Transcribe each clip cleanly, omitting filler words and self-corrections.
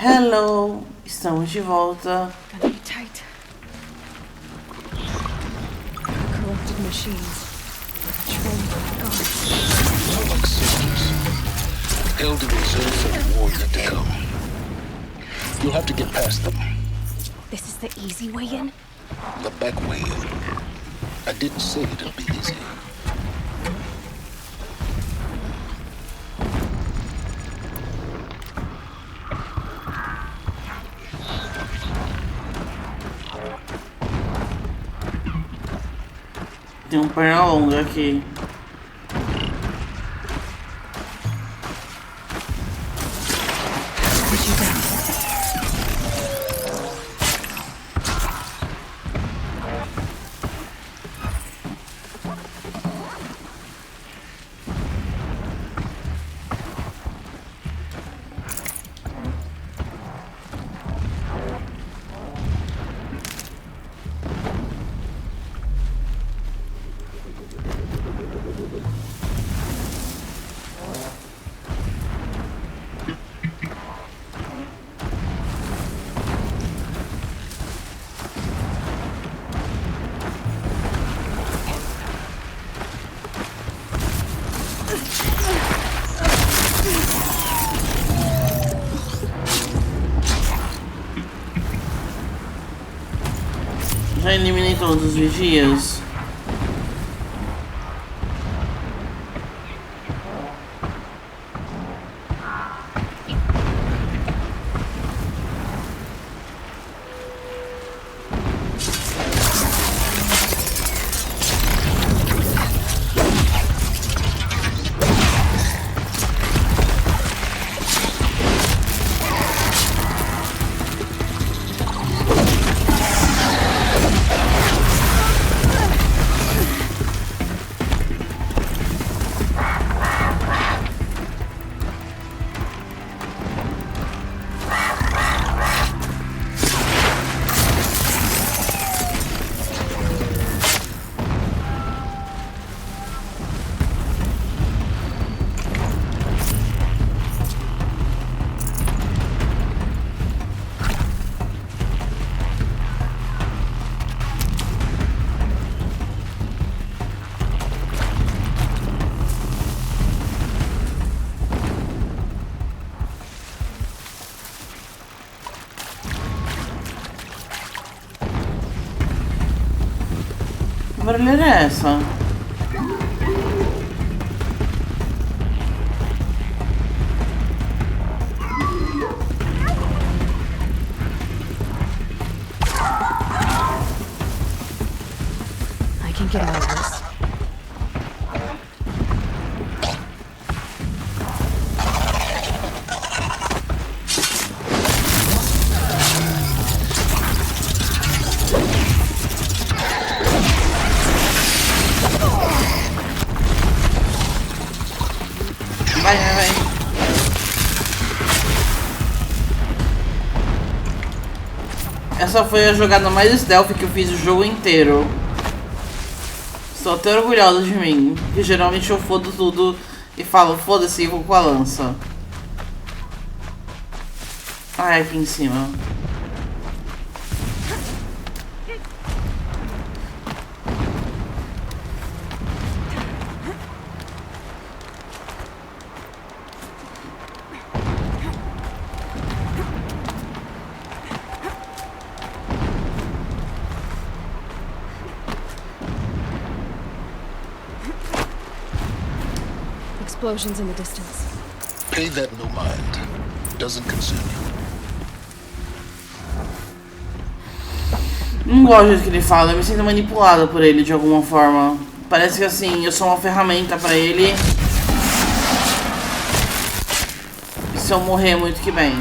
Hello, estamos de volta. Gotta be tight. Corrupted machines. Patrolling my guards. More like soldiers. Held in reserve for the warrior to come. You'll have to get past them. This is the easy way in? The back way in. I didn't say it'd be easy. Tem perna longa aqui. Já eliminei todos os vigias. Que barulheira é essa? I can get out of this. Vai. Essa foi a jogada mais stealth que eu fiz o jogo inteiro. Estou até orgulhosa de mim, que geralmente eu fodo tudo e falo, foda-se, vou com a lança. Ai, aqui em cima. Explosions in the distance. Pay that no mind. Doesn't concern you. Não gosto do jeito que ele fala, eu me sinto manipulada por ele de alguma forma. Parece que assim, eu sou uma ferramenta pra ele. E se eu morrer, muito que bem.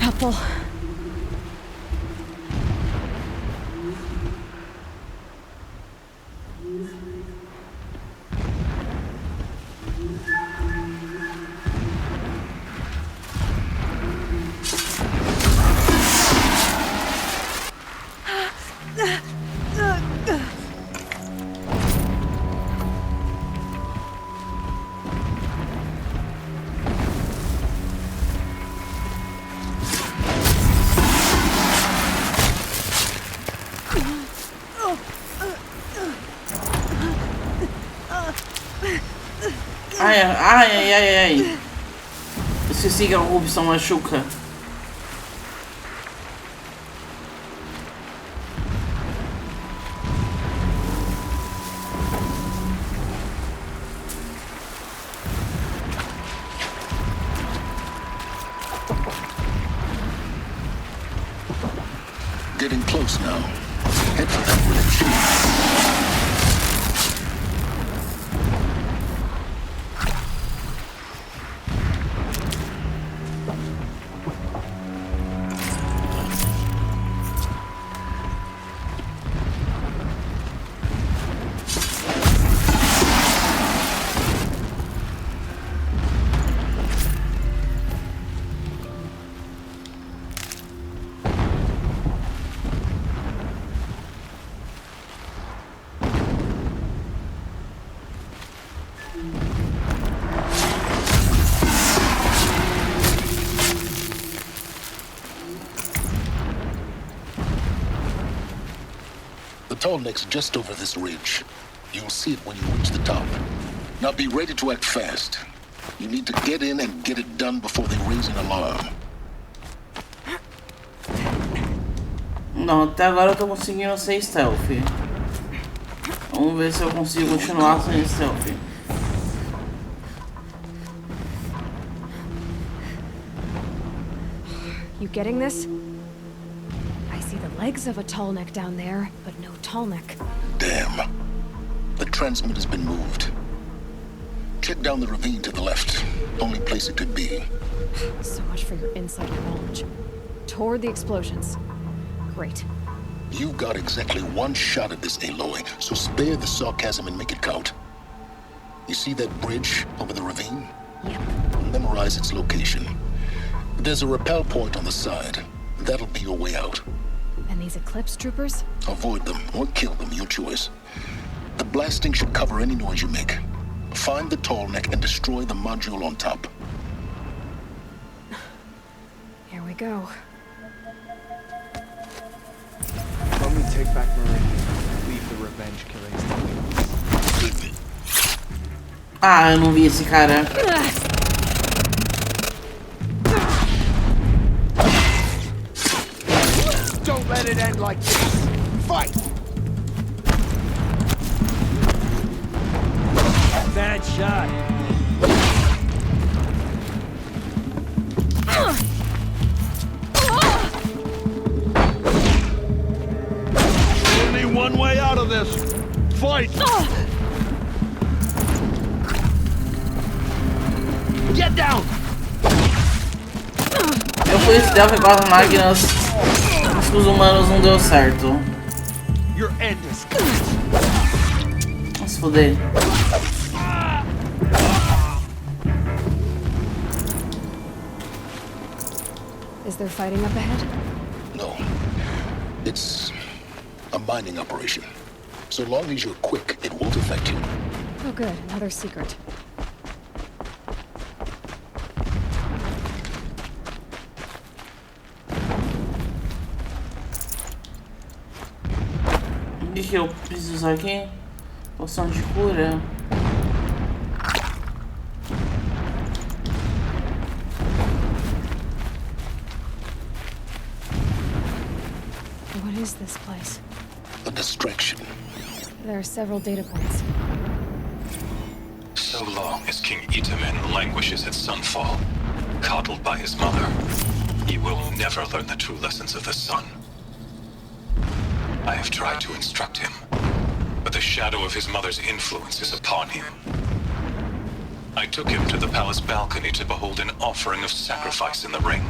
Apple. Ai, ai, ai, ai, ai. Esqueci que a corrupção machuca. Getting close now. Head for that bridge. The tall neck's just over this ridge. You'll see it when you reach the top. Now be ready to act fast. You need to get in and get it done before they raise an alarm. Não, até agora eu tô conseguindo ser stealth. Vamos ver se eu consigo continuar sem stealth. You getting this? I see the legs of a tall neck down there, but no tall neck. Damn. The transmit has been moved. Check down the ravine to the left. Only place it could be. So much for your insider knowledge. Toward the explosions. Great. You've got exactly one shot at this, Aloy, so spare the sarcasm and make it count. You see that bridge over the ravine? Yep. Memorize its location. There's a rappel point on the side. That'll be your way out. And these Eclipse troopers? Avoid them or kill them, your choice. The blasting should cover any noise you make. Find the tall neck and destroy the module on top. Here we go. When we take back Marie, leave the revenge killings to me. Ah, eu não vi esse cara. Don't let it end like this. Fight! Bad shot. Only one way out of this. Fight! Get down! Eu fui stealth com as máquinas, mas com os humanos não deu certo. Your end is Vamos foder. Is there fighting up ahead? No. It's a mining operation. So long as you're quick, it won't affect you. Oh good, another secret. O que eu preciso usar aqui? Poção de cura. What is this place? A distraction. There are several data points. So long as King Itamen languishes at sunfall, coddled by his mother, he will never learn the true lessons of the sun. I have tried to instruct him, but the shadow of his mother's influence is upon him. I took him to the palace balcony to behold an offering of sacrifice in the ring,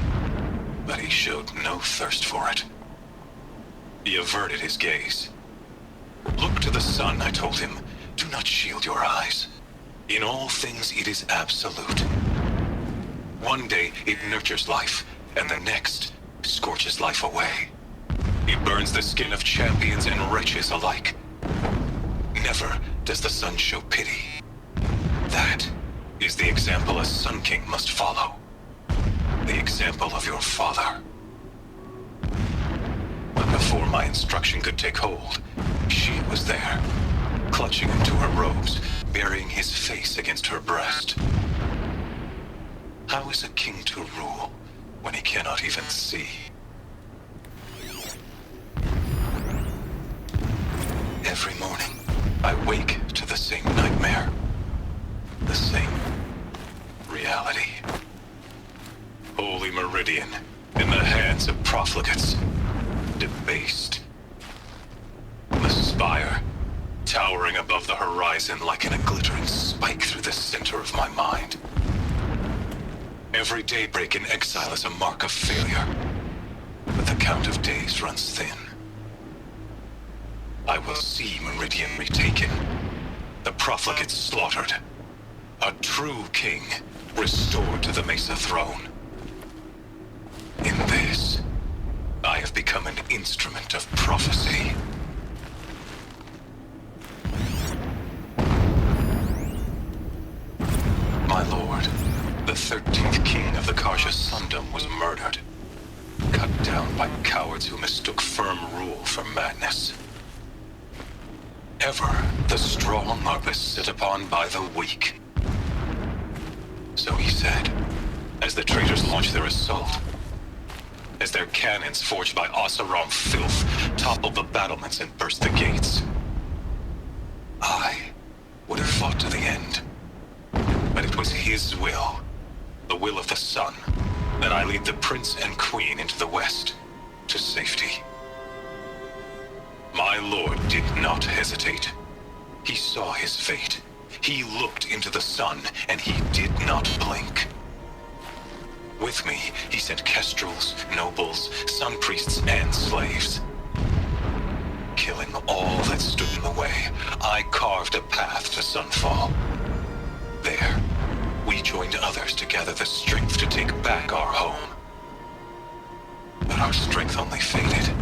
but he showed no thirst for it. He averted his gaze. Look to the sun, I told him. Do not shield your eyes. In all things it is absolute. One day it nurtures life, and the next scorches life away. It burns the skin of champions and wretches alike. Never does the sun show pity. That is the example a Sun King must follow. The example of your father. But before my instruction could take hold, she was there, clutching him to her robes, burying his face against her breast. How is a king to rule when he cannot even see? Every morning, I wake to the same nightmare. The same reality. Holy Meridian, in the hands of profligates. Debased. The spire, towering above the horizon like a glittering spike through the center of my mind. Every daybreak in exile is a mark of failure, but the count of days runs thin. I will see Meridian retaken, the profligates slaughtered, a true king restored to the Mesa throne. In this, I have become an instrument of prophecy. My lord, the 13th king of the Karja Sundom was murdered, cut down by cowards who mistook firm rule for madness. Ever the strong are beset upon by the weak. So he said, as the traitors launched their assault, as their cannons forged by Oseram filth toppled the battlements and burst the gates. I would have fought to the end, but it was his will, the will of the sun, that I lead the prince and queen into the west, to safety. My lord did not hesitate. He saw his fate. He looked into the sun, and he did not blink. With me, he sent kestrels, nobles, sun priests, and slaves. Killing all that stood in the way, I carved a path to Sunfall. There, we joined others to gather the strength to take back our home. But our strength only faded,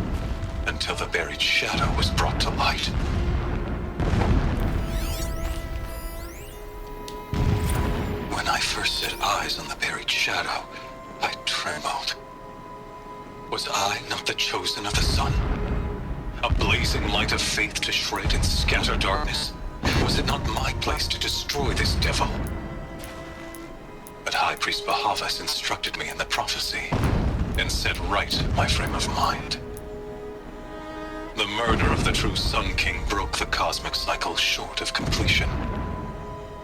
until the buried shadow was brought to light. When I first set eyes on the buried shadow, I trembled. Was I not the chosen of the sun? A blazing light of faith to shred and scatter darkness? Was it not my place to destroy this devil? But High Priest Bahavas instructed me in the prophecy, and set right my frame of mind. The murder of the true Sun King broke the cosmic cycle short of completion.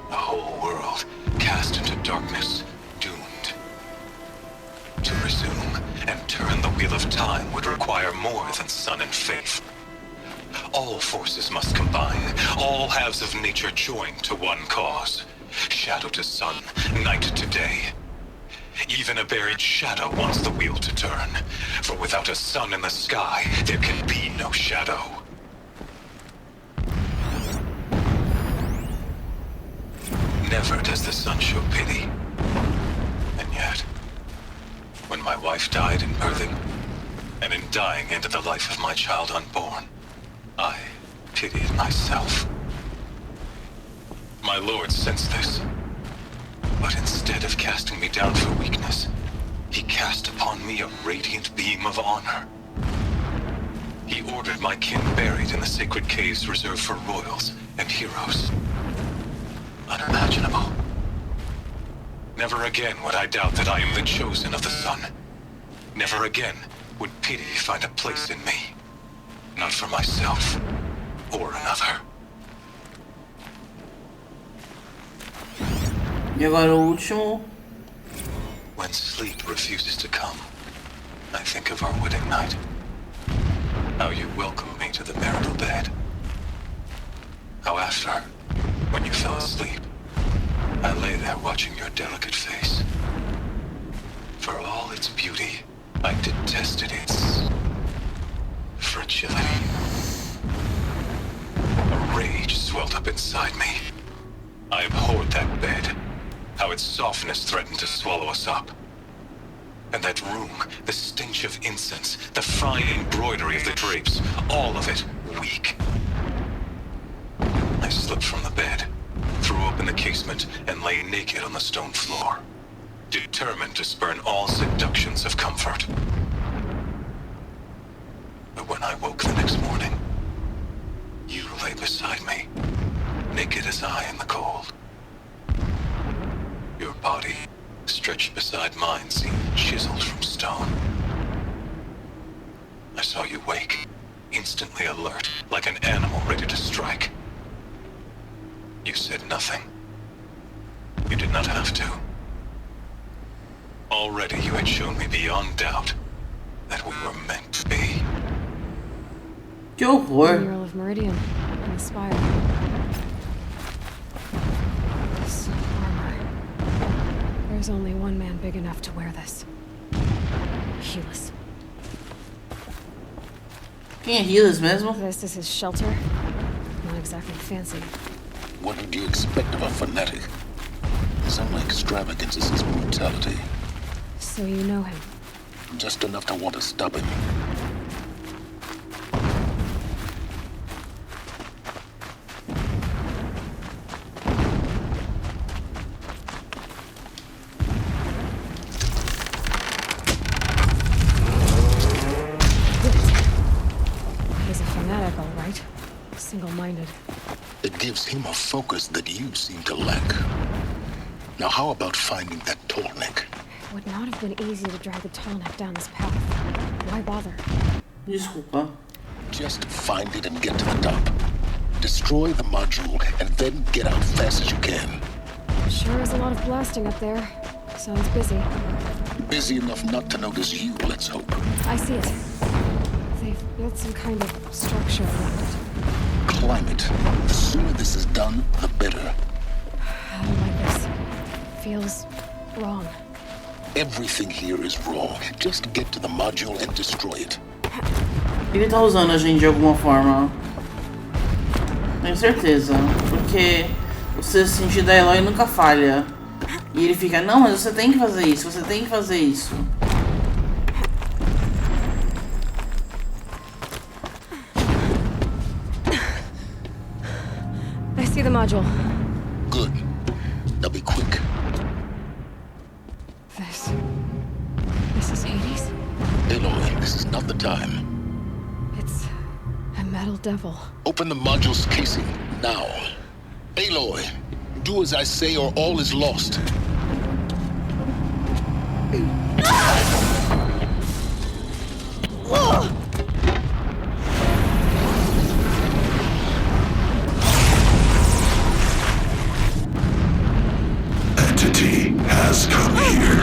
The whole world cast into darkness, doomed. To resume and turn the wheel of time would require more than sun and faith. All forces must combine, all halves of nature join to one cause. Shadow to sun, night to day. Even a buried shadow wants the wheel to turn, for without a sun in the sky, there can be no shadow. Never does the sun show pity. And yet, when my wife died in birthing, and in dying into the life of my child unborn, I pitied myself. My lord sensed this, but instead of casting me down for weakness, he cast upon me a radiant beam of honor. He ordered my kin buried in the sacred caves reserved for royals and heroes. Unimaginable. Never again would I doubt that I am the chosen of the sun. Never again would pity find a place in me. Not for myself or another. E agora o último. When sleep refuses to come, I think of our wedding night. How you welcomed me to the marital bed. How after, when you fell asleep, I lay there watching your delicate face. For all its beauty, I detested its fragility. A rage swelled up inside me. I abhorred that bed, how its softness threatened to swallow us up. And that room, the stench of incense, the fine embroidery of the drapes, all of it weak. I slipped from the bed, threw open the casement, and lay naked on the stone floor, determined to spurn all seductions of comfort. But when I woke the next morning, you lay beside me, naked naked as I in the cold. Your body, stretched beside mine, seemed chiseled from stone. I saw you wake, instantly alert, like an animal ready to strike. You said nothing. You did not have to. Already you had shown me beyond doubt that we were meant to be. Que horror. Mural of Meridian and the spire. This armor. There's only one man big enough to wear this. Helis. Quem é Helis mesmo? This is his shelter. Not exactly fancy. What would you expect of a fanatic? His only extravagance is his brutality. So you know him. Just enough to want to stop him. He's a fanatic, all right. Single-minded. It gives him a focus that you seem to lack. Now how about finding that Tallneck? It would not have been easy to drag the Tallneck down this path. Why bother? Desculpa. Just find it and get to the top. Destroy the module and then get out fast as you can. Sure is a lot of blasting up there. Sounds busy. Busy enough not to notice you, let's hope. I see it. They've built some kind of structure around it. Climate. The sooner this is done, the better. I don't like this. Feels wrong. Everything here is wrong. Just get to the module and destroy it. Ele tá usando a gente de alguma forma. Tenho certeza. Porque o sexto sentido da Eloy nunca falha. E ele fica, não, mas você tem que fazer isso, você tem que fazer isso. I see the module. Good. Now be quick. This is Hades? Aloy, this is not the time. It's a metal devil. Open the module's casing, now. Aloy, do as I say or all is lost. Entity has come here.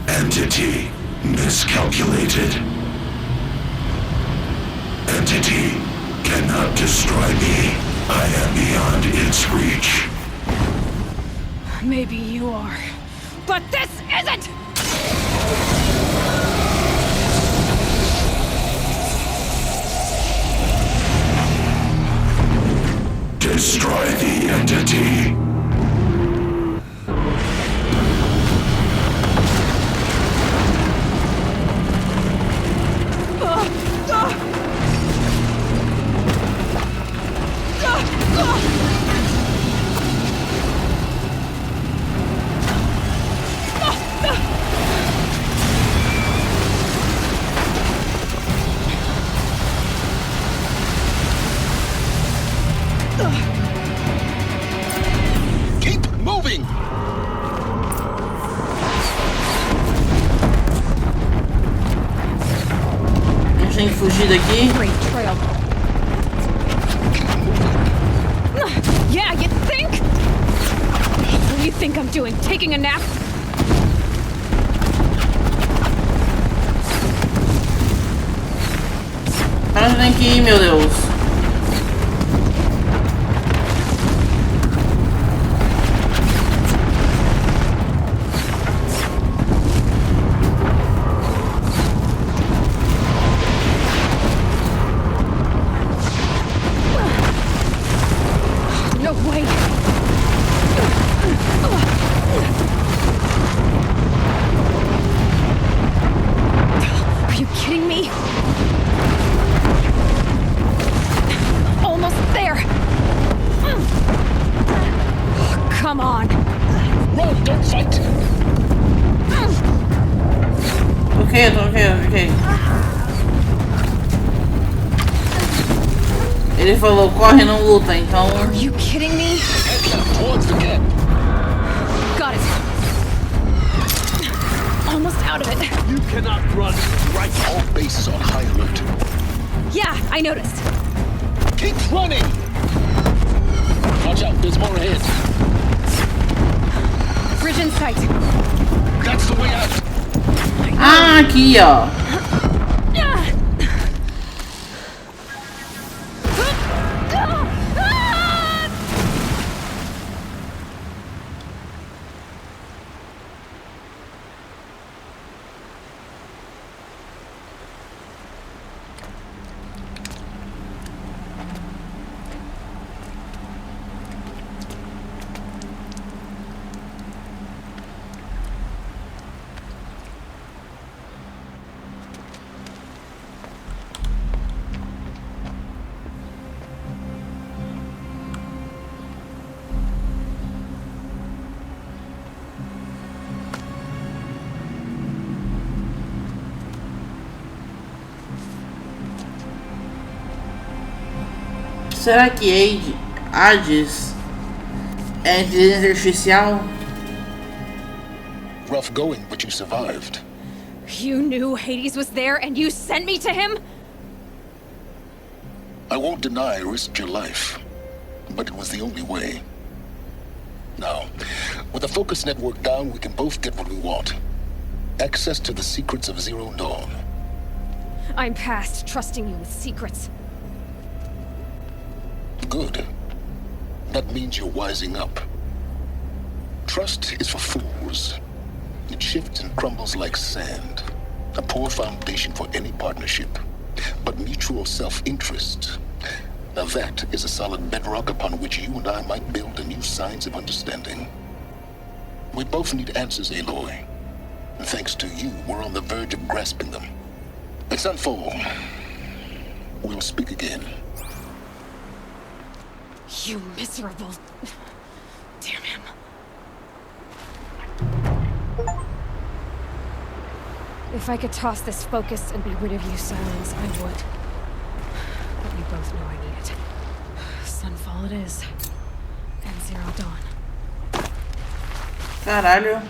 Entity miscalculated. Entity cannot destroy me. I am beyond its reach. Maybe you are. But this isn't! Destroy the entity. Keep moving! A gente tem que fugir daqui. Great trail. Yeah, you think? What do you think I'm doing? Taking a nap? Pra onde tem que ir, meu Deus? No way! Are you kidding me? Almost there! Come on! Run, don't fight! Ok. Ele falou, corre, não luta, então... Are you kidding me? Head left towards the gap. Got it. Almost out of it. You cannot run right. All bases on high alert. Yeah, I noticed. Keep running! Watch out, there's more ahead. Bridge in sight. That's the way out. Ah, aqui, ó. Será que Hades é inteligência artificial? Rough going, but you survived. You knew Hades was there and you sent me to him? I won't deny I risked your life, but it was the only way. Now, with the focus network down, we can both get what we want. Access to the secrets of Zero Dawn. I'm past trusting you with secrets. Good. That means you're wising up. Trust is for fools. It shifts and crumbles like sand. A poor foundation for any partnership. But mutual self-interest. Now that is a solid bedrock upon which you and I might build a new science of understanding. We both need answers, Aloy. And thanks to you, we're on the verge of grasping them. Let's unfold. We'll speak again. You miserable... Damn him. If I could toss this focus and be rid of you, Silence, I would. But we both know I need it. Sunfall it is. And Zero Dawn. Caralho.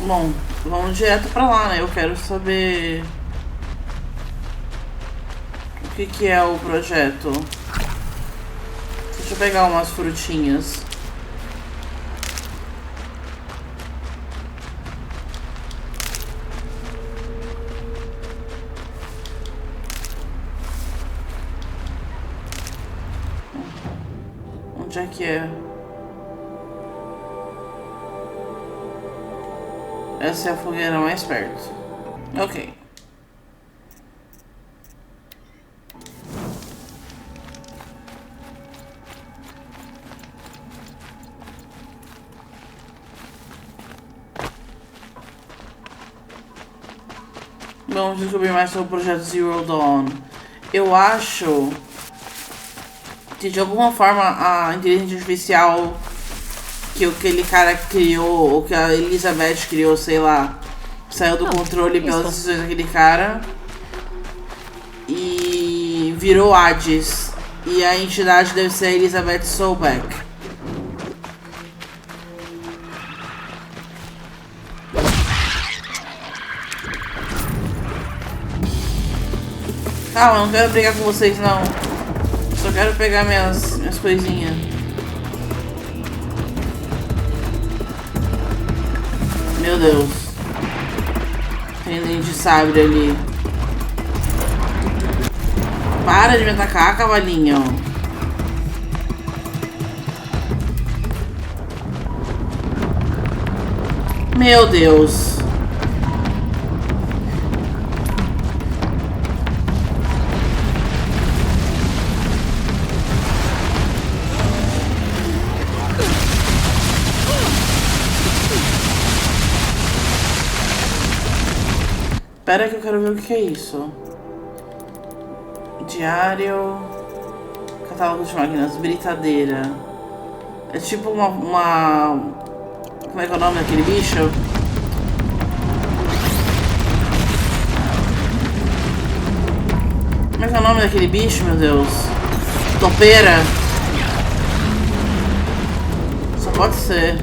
Bom, vamos direto pra lá, né? Eu quero saber... O que é o projeto? Deixa eu pegar umas frutinhas. Onde é que é? Essa é a fogueira mais perto. Ok. Vamos descobrir mais sobre o projeto Zero Dawn. Eu acho que de alguma forma a inteligência artificial que aquele cara criou, ou que a Elizabeth criou, sei lá, saiu do controle pelas decisões daquele cara e virou Hades. E a entidade deve ser a Elizabeth Soulbeck. Calma, eu não quero brigar com vocês não. Só quero pegar minhas coisinhas. Meu Deus. Tem dente de sabre ali. Para de me atacar, cavalinho. Meu Deus. Espera que eu quero ver o que é isso. Diário. Catálogo de máquinas. Britadeira. É tipo uma... Como é que é o nome daquele bicho? Como é que é o nome daquele bicho, meu Deus? Topeira? Só pode ser.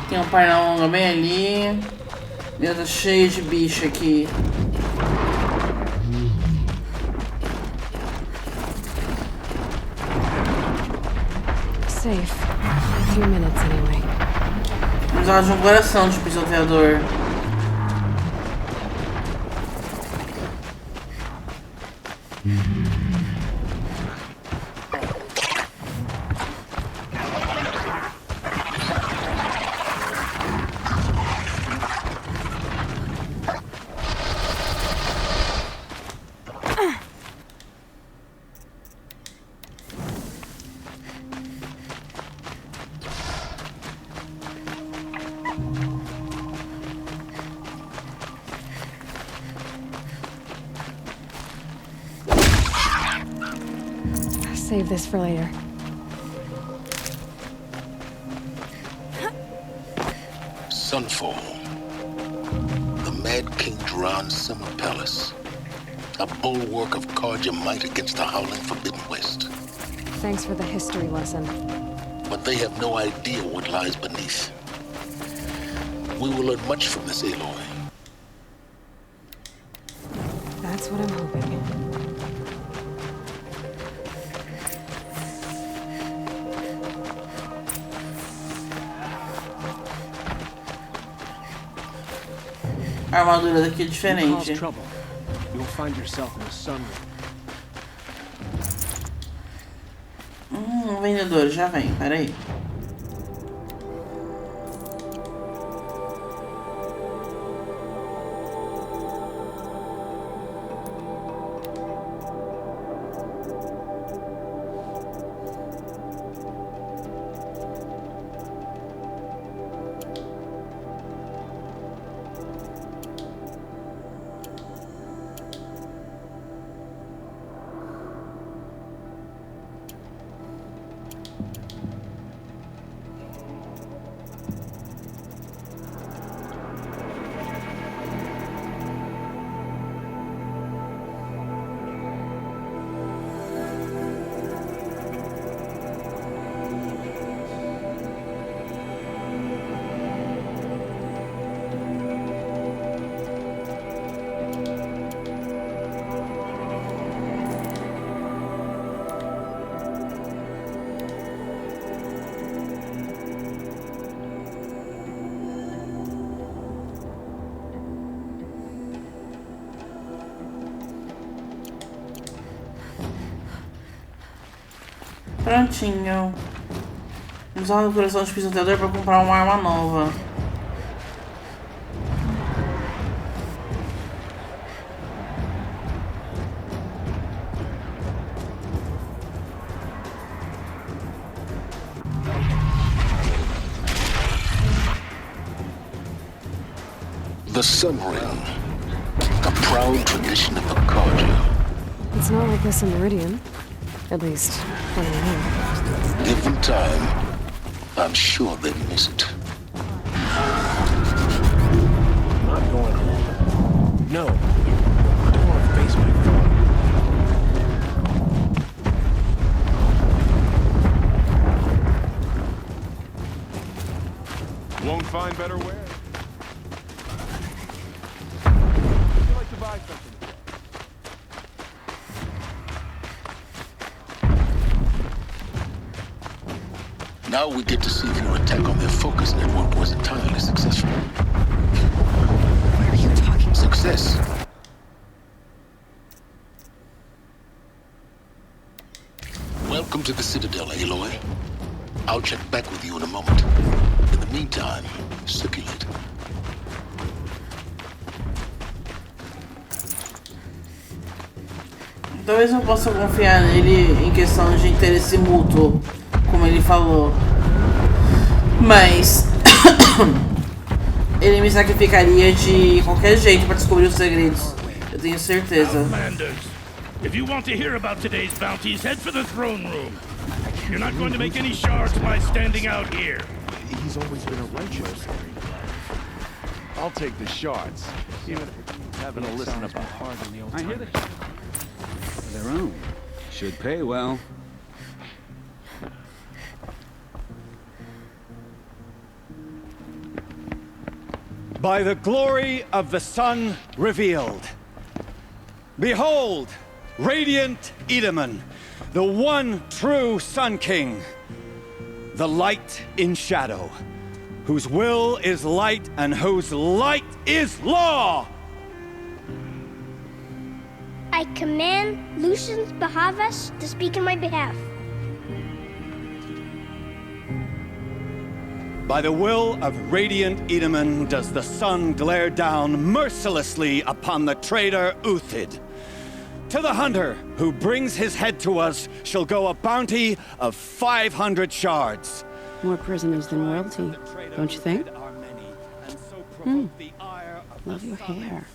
Tem um perna longa bem ali. Meu, tá cheio de bicho aqui. Safe. A few minutes anyway. Precisava de um coração de pisoteador. Save this for later. Sunfall. The Mad King Duran's summer palace. A bulwark of Carja might against the howling Forbidden West. Thanks for the history lesson. But they have no idea what lies beneath. We will learn much from this Aloy. That's what I'm hoping. A armadura daqui é You cause diferente. trouble, you'll find yourself in the sunroom. Vendedor, já vem, peraí. Prontinho. Usar o coração de pisoteador para comprar uma arma nova. The Sun Ring. A proud tradition of the Carja. It's not like this in Meridian. At least, when I know. Give them time. I'm sure they'd miss it. I'm not going home. No. I don't want to face my father. Won't find better wear. Would you like to buy something? Now we get to see if your attack on their focus network was entirely successful. What are you talking about? Success. Welcome to the Citadel, I'll check back with you in a moment. In the meantime, circulate. Talvez eu possa confiar nele em questão de interesse mútuo, como ele falou. Mas ele me sacrificaria de qualquer jeito para descobrir os segredos. Eu tenho certeza. Outlanders, if you want to hear about today's bounties, head for the throne room. You're not going to make any shards by standing out here. He's always been a righteous. I'll take the shards, even if having to listen about hard in the old time. Their own. Should pay well. By the glory of the sun revealed. Behold, radiant Edaman, the one true Sun King. The light in shadow, whose will is light and whose light is law! I command Lucius Bahavas to speak in my behalf. By the will of radiant Edaman does the sun glare down mercilessly upon the traitor Uthid. To the hunter who brings his head to us shall go a bounty of 500 shards. More prisoners than royalty, don't you think? Love your hair.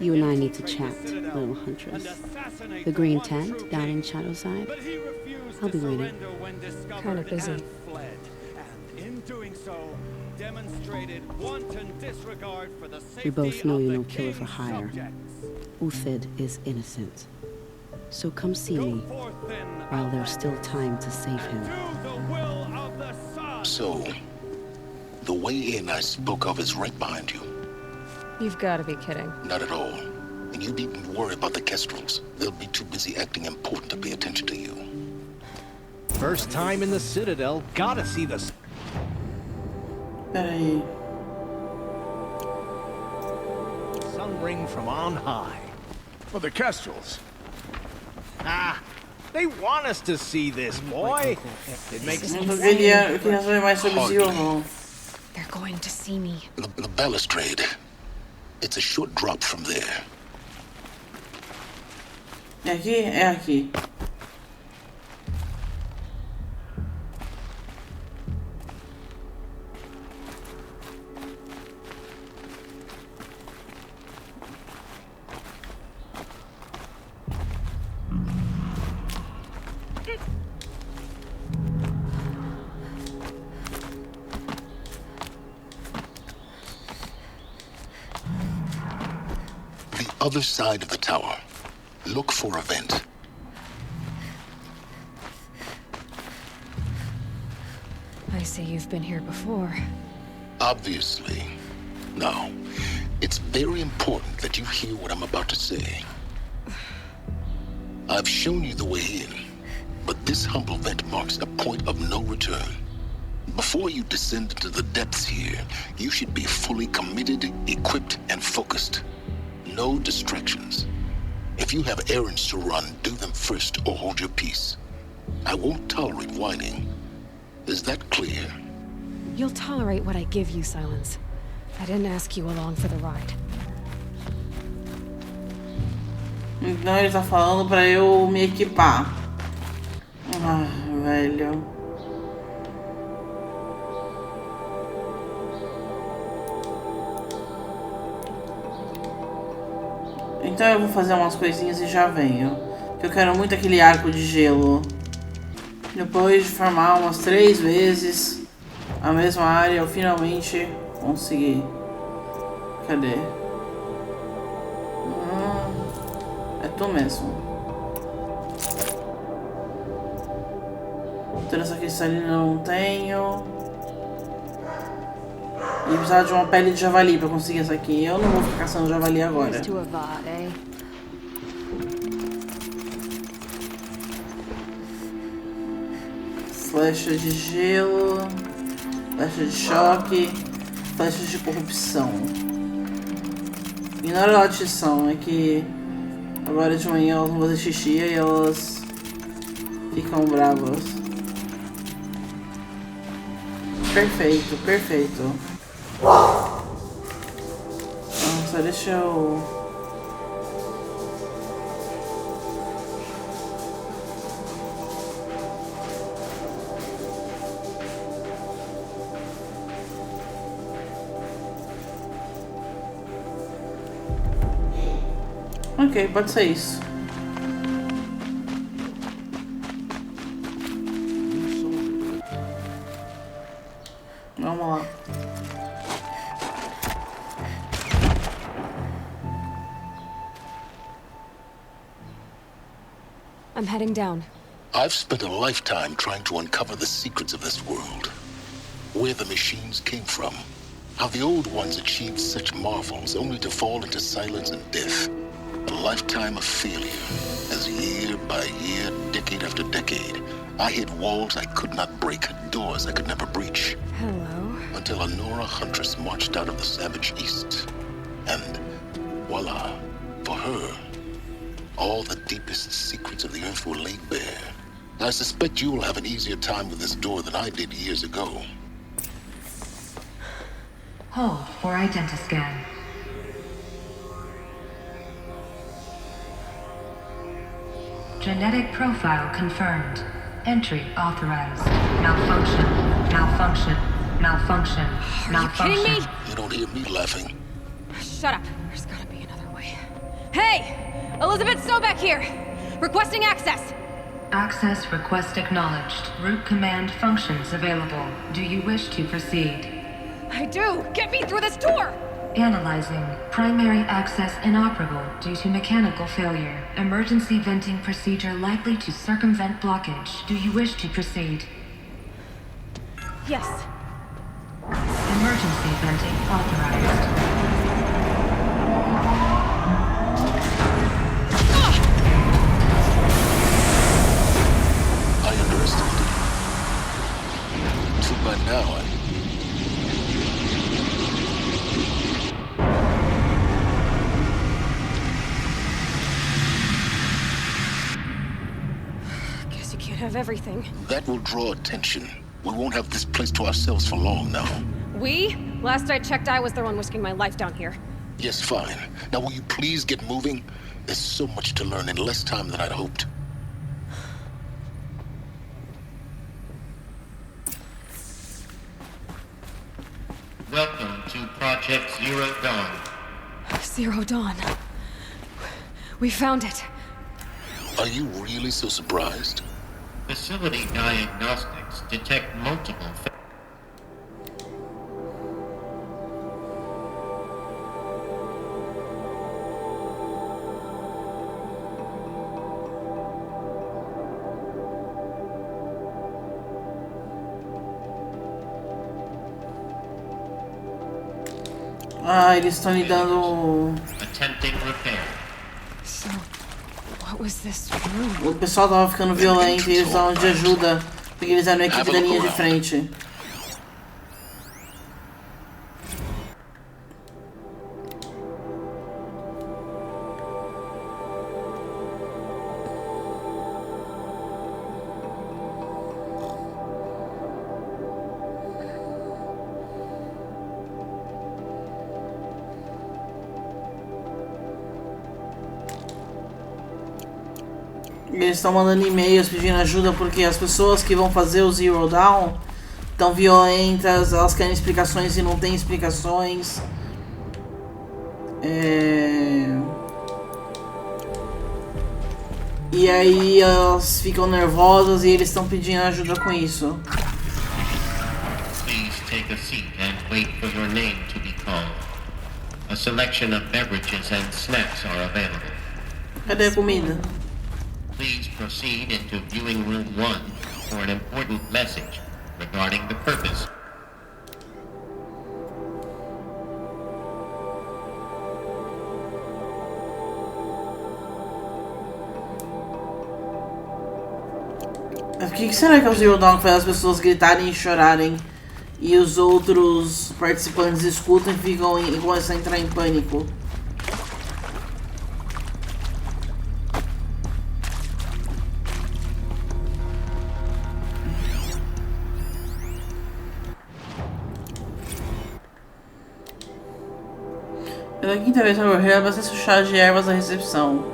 You and I need to chat, little huntress. The green tent down in Shadowside. I'll be waiting. Kind of busy. We both know you're no killer for hire. Uthid is innocent. So come see me while there's still time to save him. So, the way in I spoke of is right behind you. You've got to be kidding. Not at all. And you needn't worry about the Kestrels. They'll be too busy acting important to pay attention to you. First time in the Citadel, gotta see the... Peraí. sun ring from on high. For the Kestrels. Ah, they want us to see this, boy. It makes Eu queria saber mais sobre esse irmão. They're going to see me. The balustrade. It's a short drop from there. É aqui? É aqui. Other side of the tower. Look for a vent. I see you've been here before. Obviously. Now, it's very important that you hear what I'm about to say. I've shown you the way in, but this humble vent marks a point of no return. Before you descend into the depths here, you should be fully committed, equipped, and focused. No distractions. If you have errands to run, do them first or hold your peace. I won't tolerate whining. Is that clear? You'll tolerate what I give you, Silence. I didn't ask you along for the ride. Então ele tá falando pra eu me equipar. Ah, velho. Então eu vou fazer umas coisinhas e já venho. Porque eu quero muito aquele arco de gelo. Depois de farmar umas 3 vezes a mesma área, eu finalmente consegui. Cadê? É tu mesmo. Trança cristalina eu não tenho. E precisava de uma pele de javali pra conseguir essa aqui. Eu não vou ficar caçando javali agora. Flecha de gelo, flecha de choque, flecha de corrupção. Ignora a latição, é que agora de manhã elas vão fazer xixi e elas Ficam bravos. Perfeito, perfeito. Nossa, deixa eu... Ok, pode ser isso. Vamos lá. I'm heading down. I've spent a lifetime trying to uncover the secrets of this world. Where the machines came from. How the old ones achieved such marvels only to fall into silence and death. A lifetime of failure, as year by year, decade after decade, I hit walls I could not break, doors I could never breach. Hello. Until a Nora huntress marched out of the savage east. And voila, for her, all the deepest secrets of the earth were laid bare. I suspect you will have an easier time with this door than I did years ago. Hold for identiscan. Genetic profile confirmed. Entry authorized. Malfunction. Malfunction. Malfunction. Malfunction. Are you kidding me? You don't hear me laughing. Shut up. There's gotta be another way. Hey! Elizabeth Sobek here! Requesting access! Access request acknowledged. Root command functions available. Do you wish to proceed? I do! Get me through this door! Analyzing. Primary access inoperable due to mechanical failure. Emergency venting procedure likely to circumvent blockage. Do you wish to proceed? Yes. Emergency venting authorized. I underestimated. Too bad now Guess you can't have everything. That will draw attention. We won't have this place to ourselves for long now. We? Last I checked, I was the one risking my life down here. Yes, fine. Now will you please get moving? There's so much to learn in less time than I'd hoped. Welcome to Project Zero Dawn. Zero Dawn. We found it. Are you really so surprised? Facility diagnostics detect multiple Ah, eles estão lhe dando... attempting repair. So, what was this room? O pessoal tava ficando violento e eles estavam de ajuda, porque eles eram a equipe da linha de frente. Eles estão mandando e-mails pedindo ajuda porque as pessoas que vão fazer o Zero Dawn estão violentas, elas querem explicações e não tem explicações. E aí elas ficam nervosas e eles estão pedindo ajuda com isso. Please take a seat and wait for your name to be called. A selection of beverages and snacks are available. Cadê a comida? Please proceed into viewing room 1 for an important message regarding the purpose. O que será que é o Zero Dawn que faz as pessoas gritarem e chorarem e os outros participantes escutam e ficam e começam a entrar em pânico? Pela quinta vez para morrer, abasteça o chá de ervas na recepção.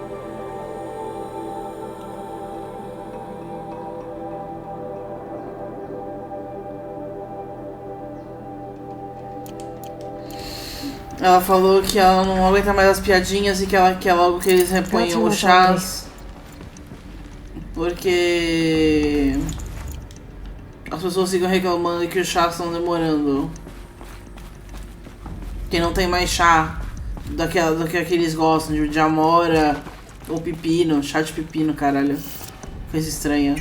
Ela falou que ela não aguenta mais as piadinhas e que ela quer logo que eles reponham os chás. Porque as pessoas ficam reclamando que os chás estão demorando. Que não tem mais chá do que eles gostam, de amora ou pepino, chá de pepino, caralho. Coisa estranha.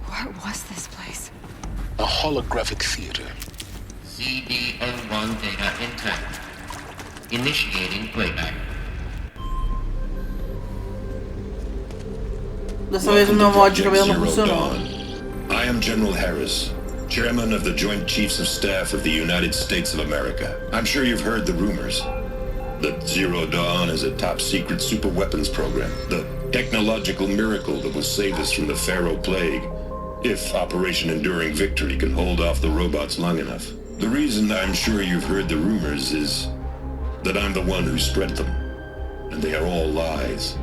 What was this place? A holographic theater. CD01 data intact. Initiating playback. Dessa vez o meu mod de cabelo não funcionou. I am General Harris, Chairman of the Joint Chiefs of Staff of the United States of America. I'm sure you've heard the rumors. That Zero Dawn is a top-secret super-weapons program. The technological miracle that will save us from the Pharaoh Plague, if Operation Enduring Victory can hold off the robots long enough. The reason I'm sure you've heard the rumors is that I'm the one who spread them. And they are all lies.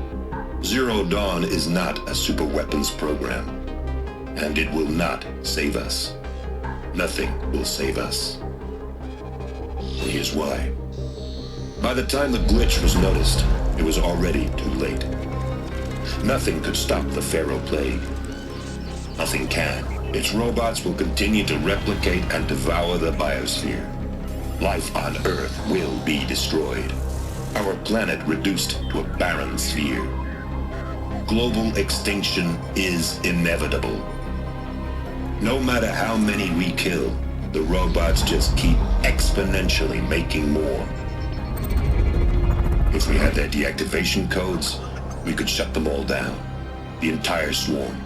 Zero Dawn is not a super-weapons program. And it will not save us. Nothing will save us. Here's why. By the time the glitch was noticed, it was already too late. Nothing could stop the Pharaoh Plague. Nothing can. Its robots will continue to replicate and devour the biosphere. Life on Earth will be destroyed. Our planet reduced to a barren sphere. Global extinction is inevitable. No matter how many we kill, the robots just keep exponentially making more. If we had their deactivation codes, we could shut them all down. The entire swarm.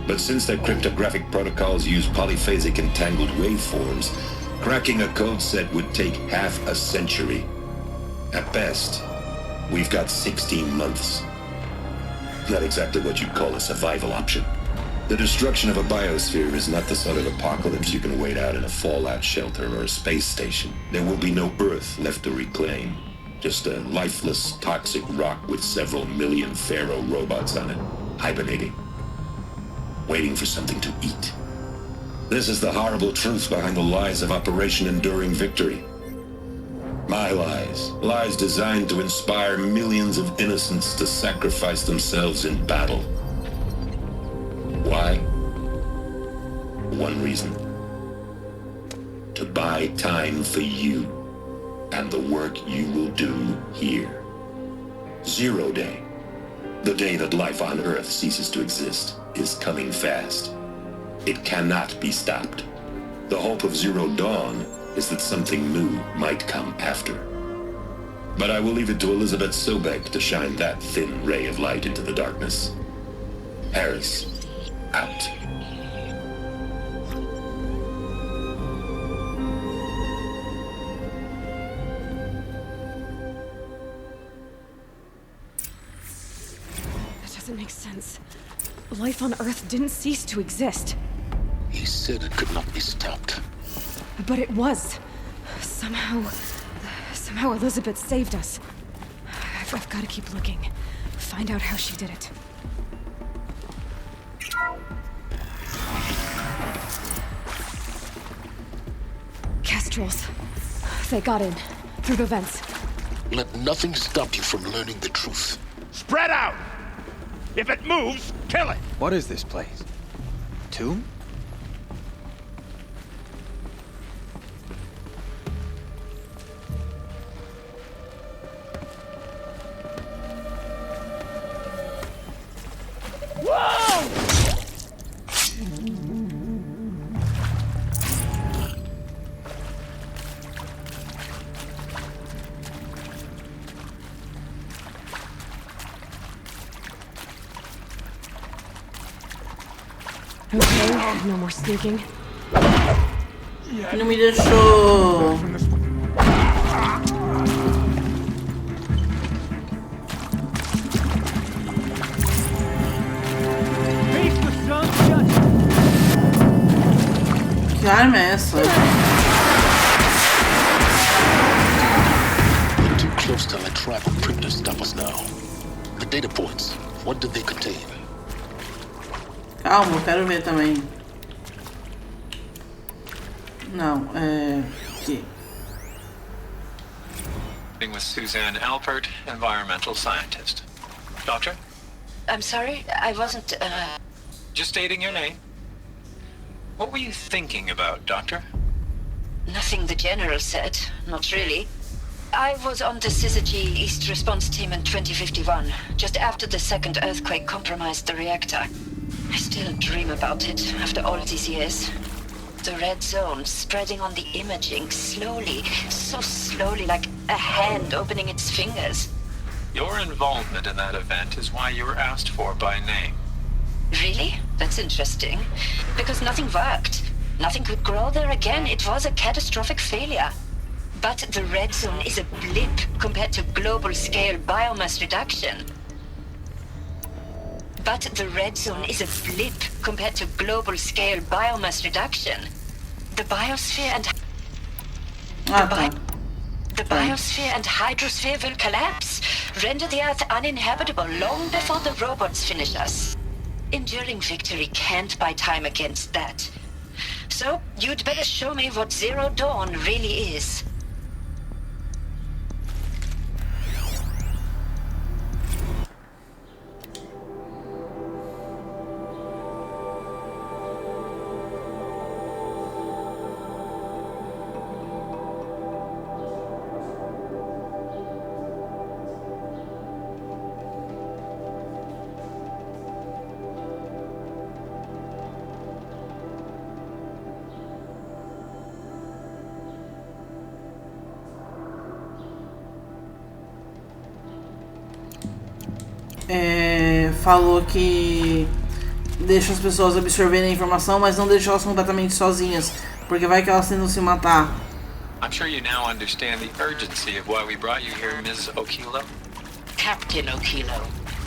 But since their cryptographic protocols use polyphasic entangled waveforms, cracking a code set would take half a century. At best, we've got 16 months. Not exactly what you'd call a survival option. The destruction of a biosphere is not the sort of apocalypse you can wait out in a fallout shelter or a space station. There will be no Earth left to reclaim. Just a lifeless, toxic rock with several million Pharaoh robots on it, hibernating, waiting for something to eat. This is the horrible truth behind the lies of Operation Enduring Victory. My lies. Lies designed to inspire millions of innocents to sacrifice themselves in battle. Why? One reason. To buy time for you and the work you will do here. Zero Day, the day that life on Earth ceases to exist, is coming fast. It cannot be stopped. The hope of Zero Dawn is that something new might come after. But I will leave it to Elizabeth Sobek to shine that thin ray of light into the darkness. Harris, out. That doesn't make sense. Life on Earth didn't cease to exist. He said it could not be stopped. But it was. Somehow Elizabeth saved us. I've got to keep looking. Find out how she did it. Kestrels. They got in. Through the vents. Let nothing stop you from learning the truth. Spread out! If it moves, kill it! What is this place? Tomb? Okay, no more sneaking. Não me deixou. Que arma é essa? close to like tribal primitive stop us now. The data points, what do they contain? Calma, eu quero ver também. Não, aqui. With Suzanne Alpert, environmental scientist. Doctor? I'm sorry, I wasn't, Just stating your name. What were you thinking about, Doctor? Nothing the General said, not really. I was on the Syzygy East Response Team in 2051, just after the second earthquake compromised the reactor. I still dream about it, after all these years. The red zone spreading on the imaging, slowly, so slowly, like a hand opening its fingers. Your involvement in that event is why you were asked for by name. Really? That's interesting. Because nothing worked. Nothing could grow there again. It was a catastrophic failure. But the red zone is a blip compared to global-scale biomass reduction. But the red zone is a blip compared to global-scale biomass reduction. The biosphere and... The biosphere and hydrosphere will collapse, render the Earth uninhabitable long before the robots finish us. Enduring victory can't buy time against that. So, you'd better show me what Zero Dawn really is. Falou que deixa as pessoas absorverem a informação, mas não deixa elas completamente sozinhas, porque vai que elas tentam se matar. I'm sure you now understand the urgency of why we brought you here, Ms. Okilo. Captain Okilo,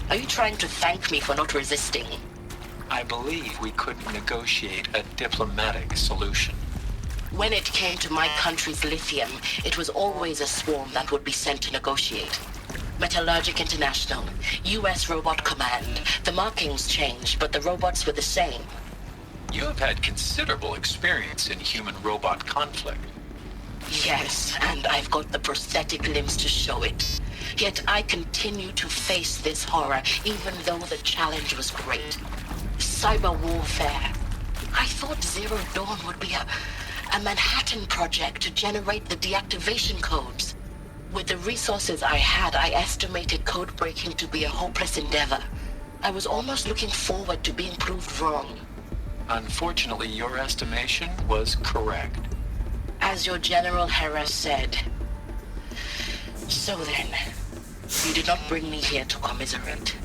are you trying to thank me for not resisting? I believe we could negotiate a diplomatic solution. When it came to my country's lithium, it was always a swarm that would be sent to negotiate. Metallurgic International, U.S. Robot Command. The markings changed, but the robots were the same. You have had considerable experience in human-robot conflict. Yes, and I've got the prosthetic limbs to show it. Yet I continue to face this horror, even though the challenge was great. Cyber warfare. I thought Zero Dawn would be a Manhattan project to generate the deactivation codes. With the resources I had, I estimated code breaking to be a hopeless endeavor. I was almost looking forward to being proved wrong. Unfortunately, your estimation was correct. As your General Hera said. So then, you did not bring me here to commiserate.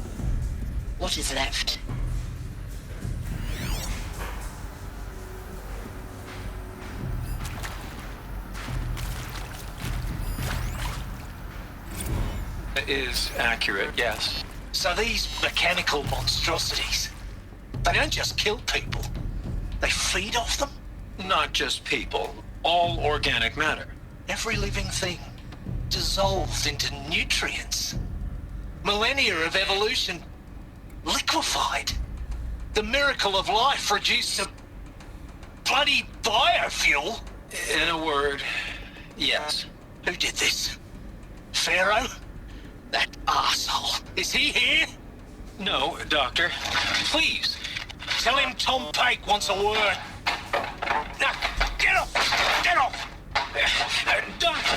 What is left? Is accurate, yes. So these mechanical monstrosities, they don't just kill people, they feed off them? Not just people, all organic matter. Every living thing dissolves into nutrients. Millennia of evolution liquefied. The miracle of life reduced to bloody biofuel. In a word, yes. Who did this? Pharaoh? That arsehole. Is he here? No, Doctor. Please, tell him Tom Pake wants a word. Now, get off! Get off! Doctor,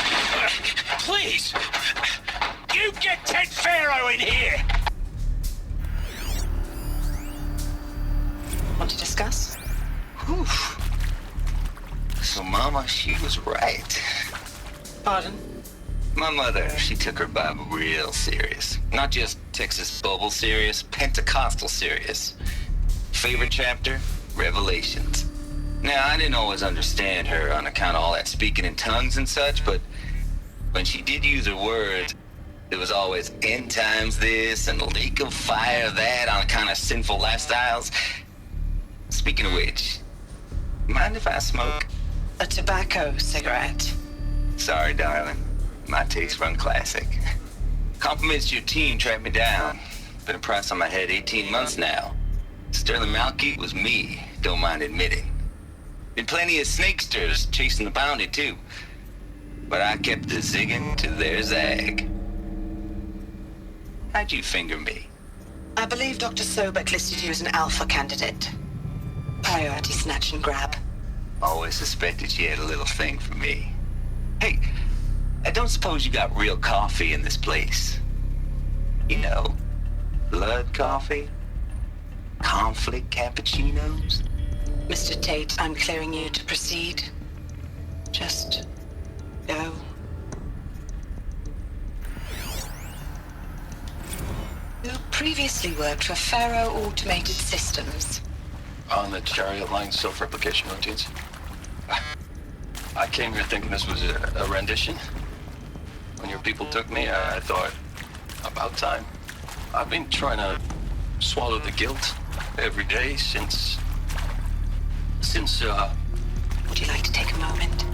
please! You get Ted Pharaoh in here! Want to discuss? Whew. So, Mama, she was right. Pardon? My mother, she took her Bible real serious. Not just Texas Bible serious, Pentecostal serious. Favorite chapter? Revelations. Now, I didn't always understand her on account of all that speaking in tongues and such, but when she did use her words, there was always end times this and lake of fire that on account of sinful lifestyles. Speaking of which, mind if I smoke? A tobacco cigarette. Sorry, darling. My taste run classic. Compliments to your team tracked me down. Been a price on my head 18 months now. Sterling Malkeith was me, don't mind admitting. Been plenty of snakesters chasing the bounty too. But I kept the zigging to their zag. How'd you finger me? I believe Dr. Sobek listed you as an alpha candidate. Priority snatch and grab. Always suspected she had a little thing for me. Hey, I don't suppose you got real coffee in this place? You know, blood coffee? Conflict cappuccinos? Mr. Tate, I'm clearing you to proceed. Just go. You previously worked for Faro Automated Systems. On the Chariot Line self-replication routines. I came here thinking this was a rendition. When your people took me, I thought, about time. I've been trying to swallow the guilt every day since... Would you like to take a moment?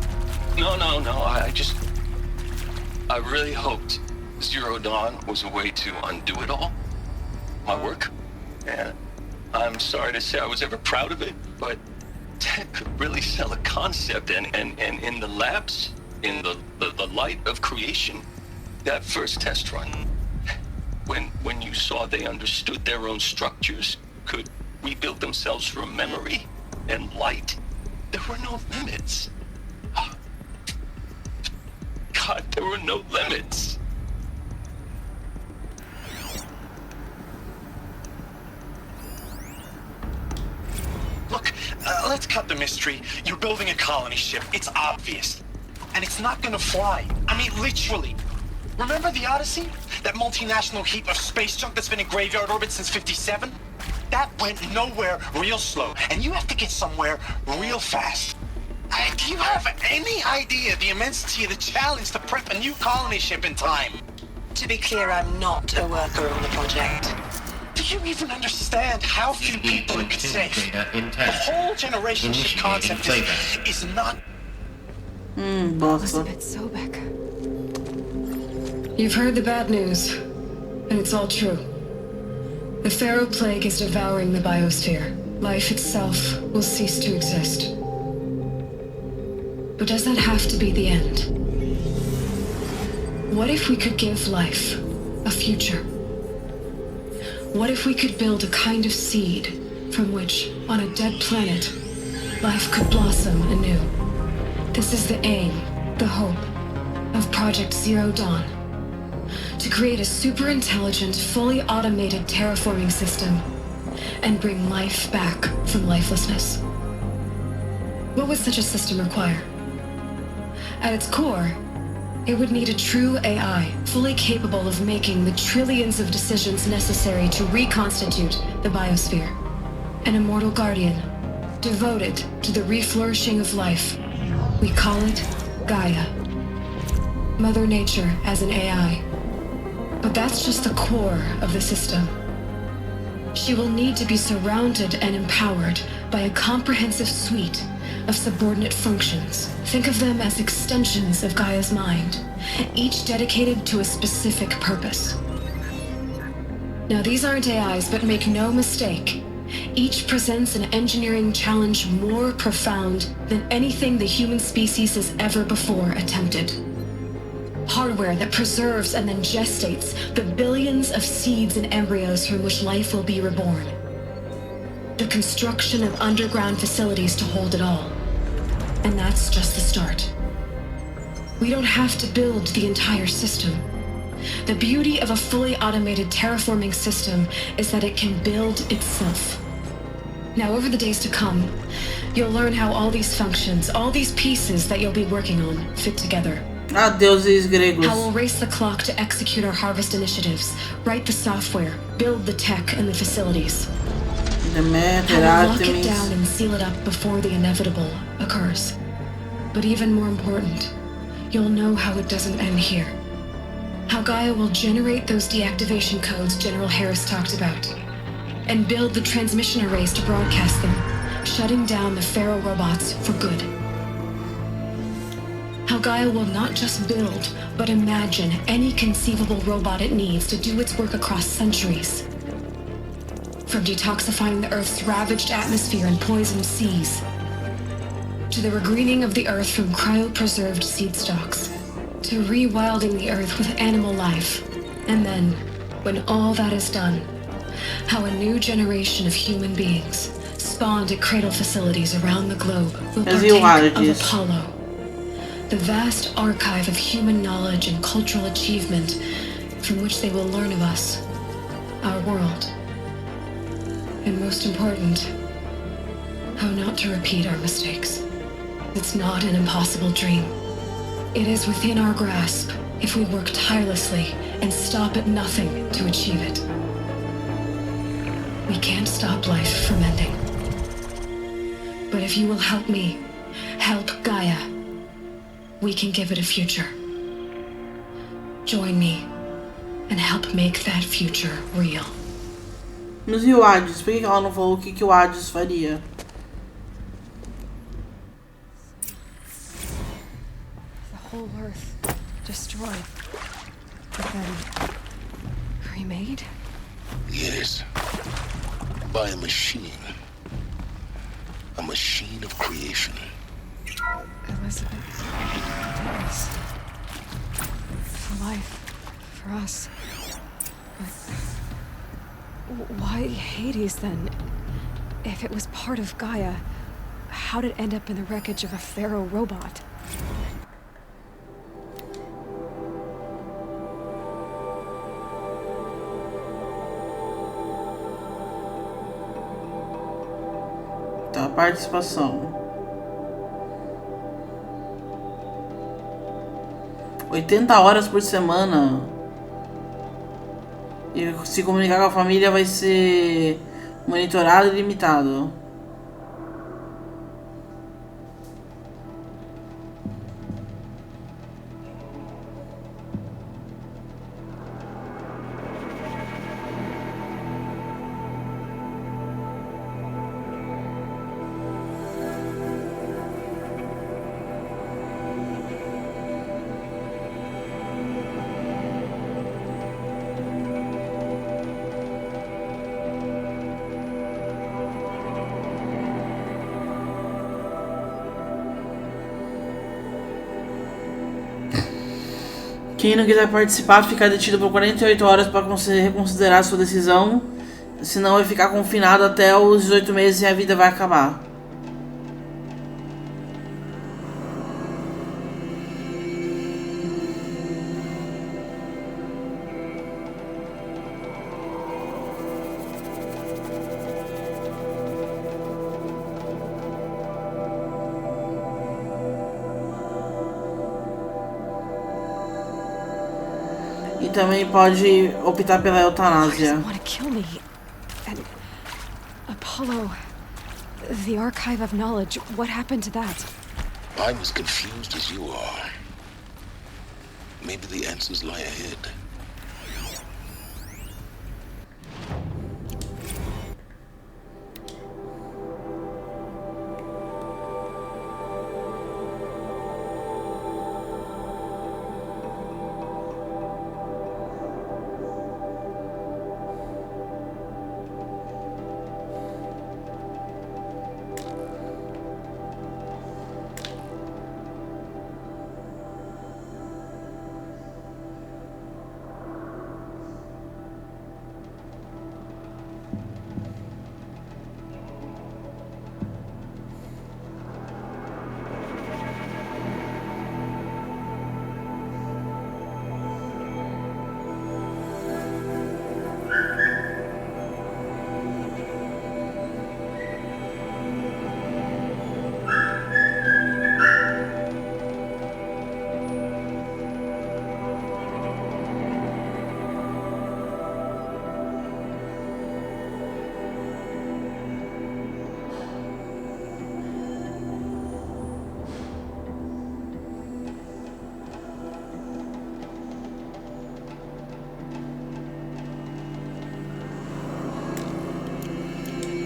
No, I really hoped Zero Dawn was a way to undo it all. My work. And I'm sorry to say I was ever proud of it, but Tech could really sell a concept, and in the labs, in the light of creation, that first test run, when you saw they understood their own structures, could rebuild themselves from memory and light, there were no limits. God, there were no limits. Look, let's cut the mystery. You're building a colony ship. It's obvious. And it's not gonna fly. I mean, literally. Remember the Odyssey? That multinational heap of space junk that's been in graveyard orbit since 57? That went nowhere real slow. And you have to get somewhere real fast. Do you have any idea the immensity of the challenge to prep a new colony ship in time? To be clear, I'm not a worker on the project. Do you even understand how few people it could save? The whole generation ship concept is not... Elizabeth Sobek. You've heard the bad news, and it's all true. The Pharaoh Plague is devouring the biosphere. Life itself will cease to exist. But does that have to be the end? What if we could give life a future? What if we could build a kind of seed from which, on a dead planet, life could blossom anew? This is the aim, the hope, of Project Zero Dawn. To create a super-intelligent, fully automated terraforming system and bring life back from lifelessness. What would such a system require? At its core, it would need a true AI, fully capable of making the trillions of decisions necessary to reconstitute the biosphere. An immortal guardian, devoted to the reflourishing of life. We call it Gaia. Mother Nature as an AI. But that's just the core of the system. She will need to be surrounded and empowered by a comprehensive suite of subordinate functions. Think of them as extensions of Gaia's mind, each dedicated to a specific purpose. Now, these aren't AIs, but make no mistake, each presents an engineering challenge more profound than anything the human species has ever before attempted. Hardware that preserves and then gestates the billions of seeds and embryos from which life will be reborn. The construction of underground facilities to hold it all. And that's just the start. We don't have to build the entire system. The beauty of a fully automated terraforming system is that it can build itself. Now, over the days to come, you'll learn how all these functions, all these pieces that you'll be working on, fit together. Deuses gregos. How we'll race the clock to execute our harvest initiatives, write the software, build the tech and the facilities. How we'll lock it down and seal it up before the inevitable occurs. But even more important, you'll know how it doesn't end here. How Gaia will generate those deactivation codes General Harris talked about, and build the transmission arrays to broadcast them, shutting down the Pharaoh robots for good. How how Gaia will not just build, but imagine any conceivable robot it needs to do its work across centuries. From detoxifying the Earth's ravaged atmosphere and poisoned seas, to the regreening of the Earth from cryopreserved seed stalks, to rewilding the Earth with animal life. And then, when all that is done, how a new generation of human beings, spawned at cradle facilities around the globe, will partake of Apollo, the vast archive of human knowledge and cultural achievement from which they will learn of us, our world, and most important, how not to repeat our mistakes. It's not an impossible dream. It is within our grasp if we work tirelessly and stop at nothing to achieve it. We can't stop life from ending. But if you will help me, help Gaia, we can give it a future. Join me and help make that future real. Mas e o Hades? Por que ela não falou o que o Hades faria? The whole Earth destroyed, but then remade? Yes. By a machine. A machine of creation. Elizabeth, yes. For life, for us. But why Hades then? If it was part of Gaia, how did it end up in the wreckage of a pharaoh robot? Tá, participação. 80 horas por semana. E se comunicar com a família vai ser monitorado e limitado. Quem não quiser participar fica detido por 48 horas para reconsiderar sua decisão, senão vai ficar confinado até os 18 meses e a vida vai acabar. E também pode optar pela eutanásia. And Apollo, the archive of knowledge, what happened to that? I'm as confused as you are. Maybe the answers lie ahead.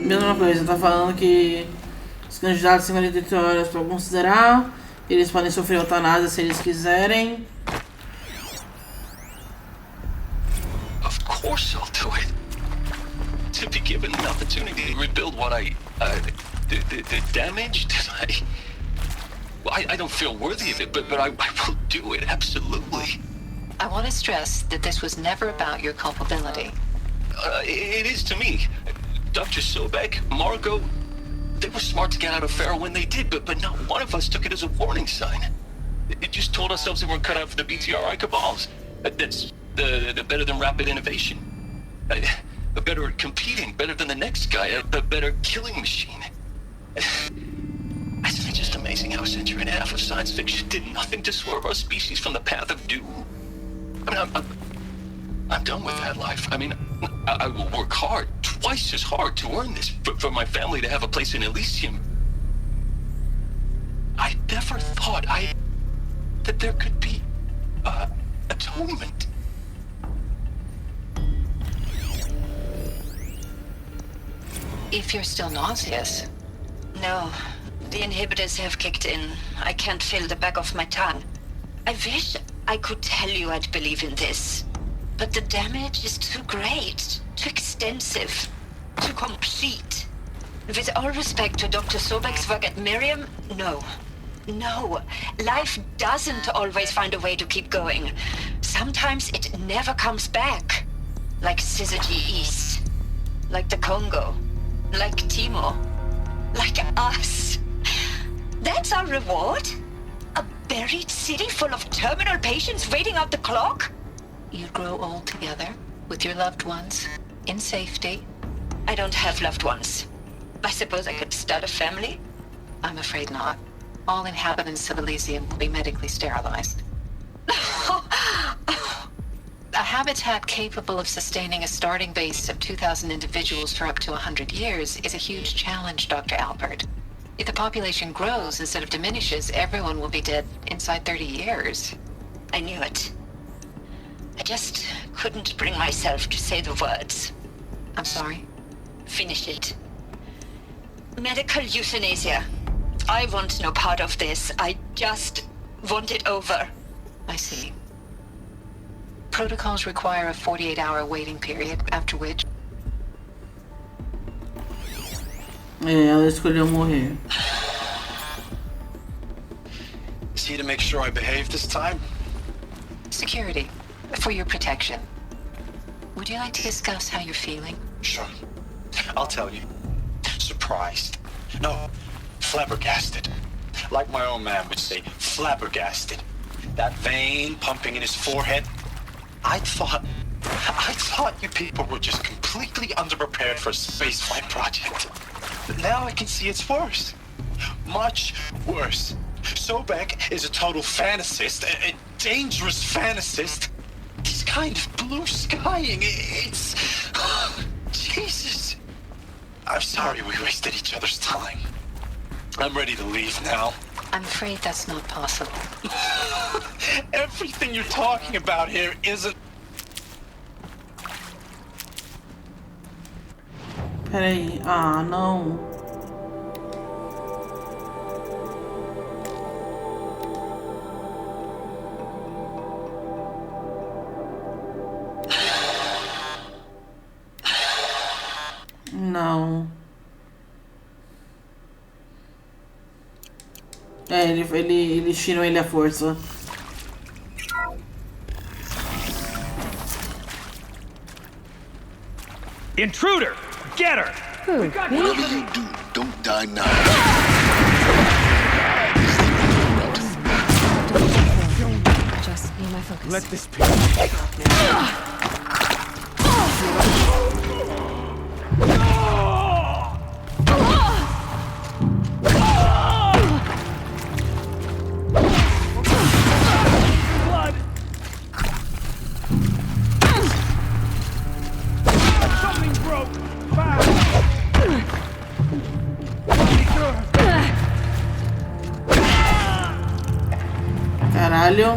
Mesma coisa, tá falando que os candidatos têm 48 horas para considerar Eles podem sofrer eutanásia se eles quiserem. Of course I'll do it. To be given an opportunity to rebuild what the damage that I don't feel worthy of it, but I will do it, absolutely. I want to stress that this was never about your culpability. It is to me. Dr. Sobek, Margot, they were smart to get out of Pharaoh when they did, but not one of us took it as a warning sign. It just told ourselves that we're cut out for the BTRI cabals. That's the better than rapid innovation. Better at competing, better than the next guy, a better killing machine. It's just amazing how a century and a half of science fiction did nothing to swerve our species from the path of doom. I mean, I'm done with that life. I mean, I will work hard, twice as hard, to earn this, for my family to have a place in Elysium. I never thought that there could be atonement. If you're still nauseous. No, the inhibitors have kicked in. I can't feel the back of my tongue. I wish I could tell you I'd believe in this. But the damage is too great, too extensive, too complete. With all respect to Dr. Sobek's work at Miriam, no. No, life doesn't always find a way to keep going. Sometimes it never comes back. Like Syzygy East. Like the Congo. Like Timo. Like us. That's our reward? A buried city full of terminal patients waiting out the clock? You grow old together, with your loved ones, in safety. I don't have loved ones. I suppose I could start a family? I'm afraid not. All inhabitants of Elysium will be medically sterilized. A habitat capable of sustaining a starting base of 2,000 individuals for up to 100 years is a huge challenge, Dr. Albert. If the population grows instead of diminishes, everyone will be dead inside 30 years. I knew it. I just couldn't bring myself to say the words. I'm sorry? Finish it. Medical euthanasia. I want no part of this. I just want it over. I see. Protocols require a 48-hour waiting period, after which... ela escolheu morrer. Is he to make sure I behave this time? Security. For your protection. Would you like to discuss how you're feeling? Sure. I'll tell you. Surprised. No, flabbergasted. Like my own man would say, flabbergasted. That vein pumping in his forehead. I thought you people were just completely underprepared for a spaceflight project. But now I can see it's worse. Much worse. Sobek is a total fantasist, a dangerous fantasist. He's kind of blue skying. It's... Jesus. I'm sorry we wasted each other's time. I'm ready to leave now. I'm afraid that's not possible. Everything you're talking about here isn't... Peraí. Ah, não. Não. É, eles tiram ele à força. Intruder! Get her! Who? Whatever you do, don't die now. Just be my focus. Let this be. Caralho.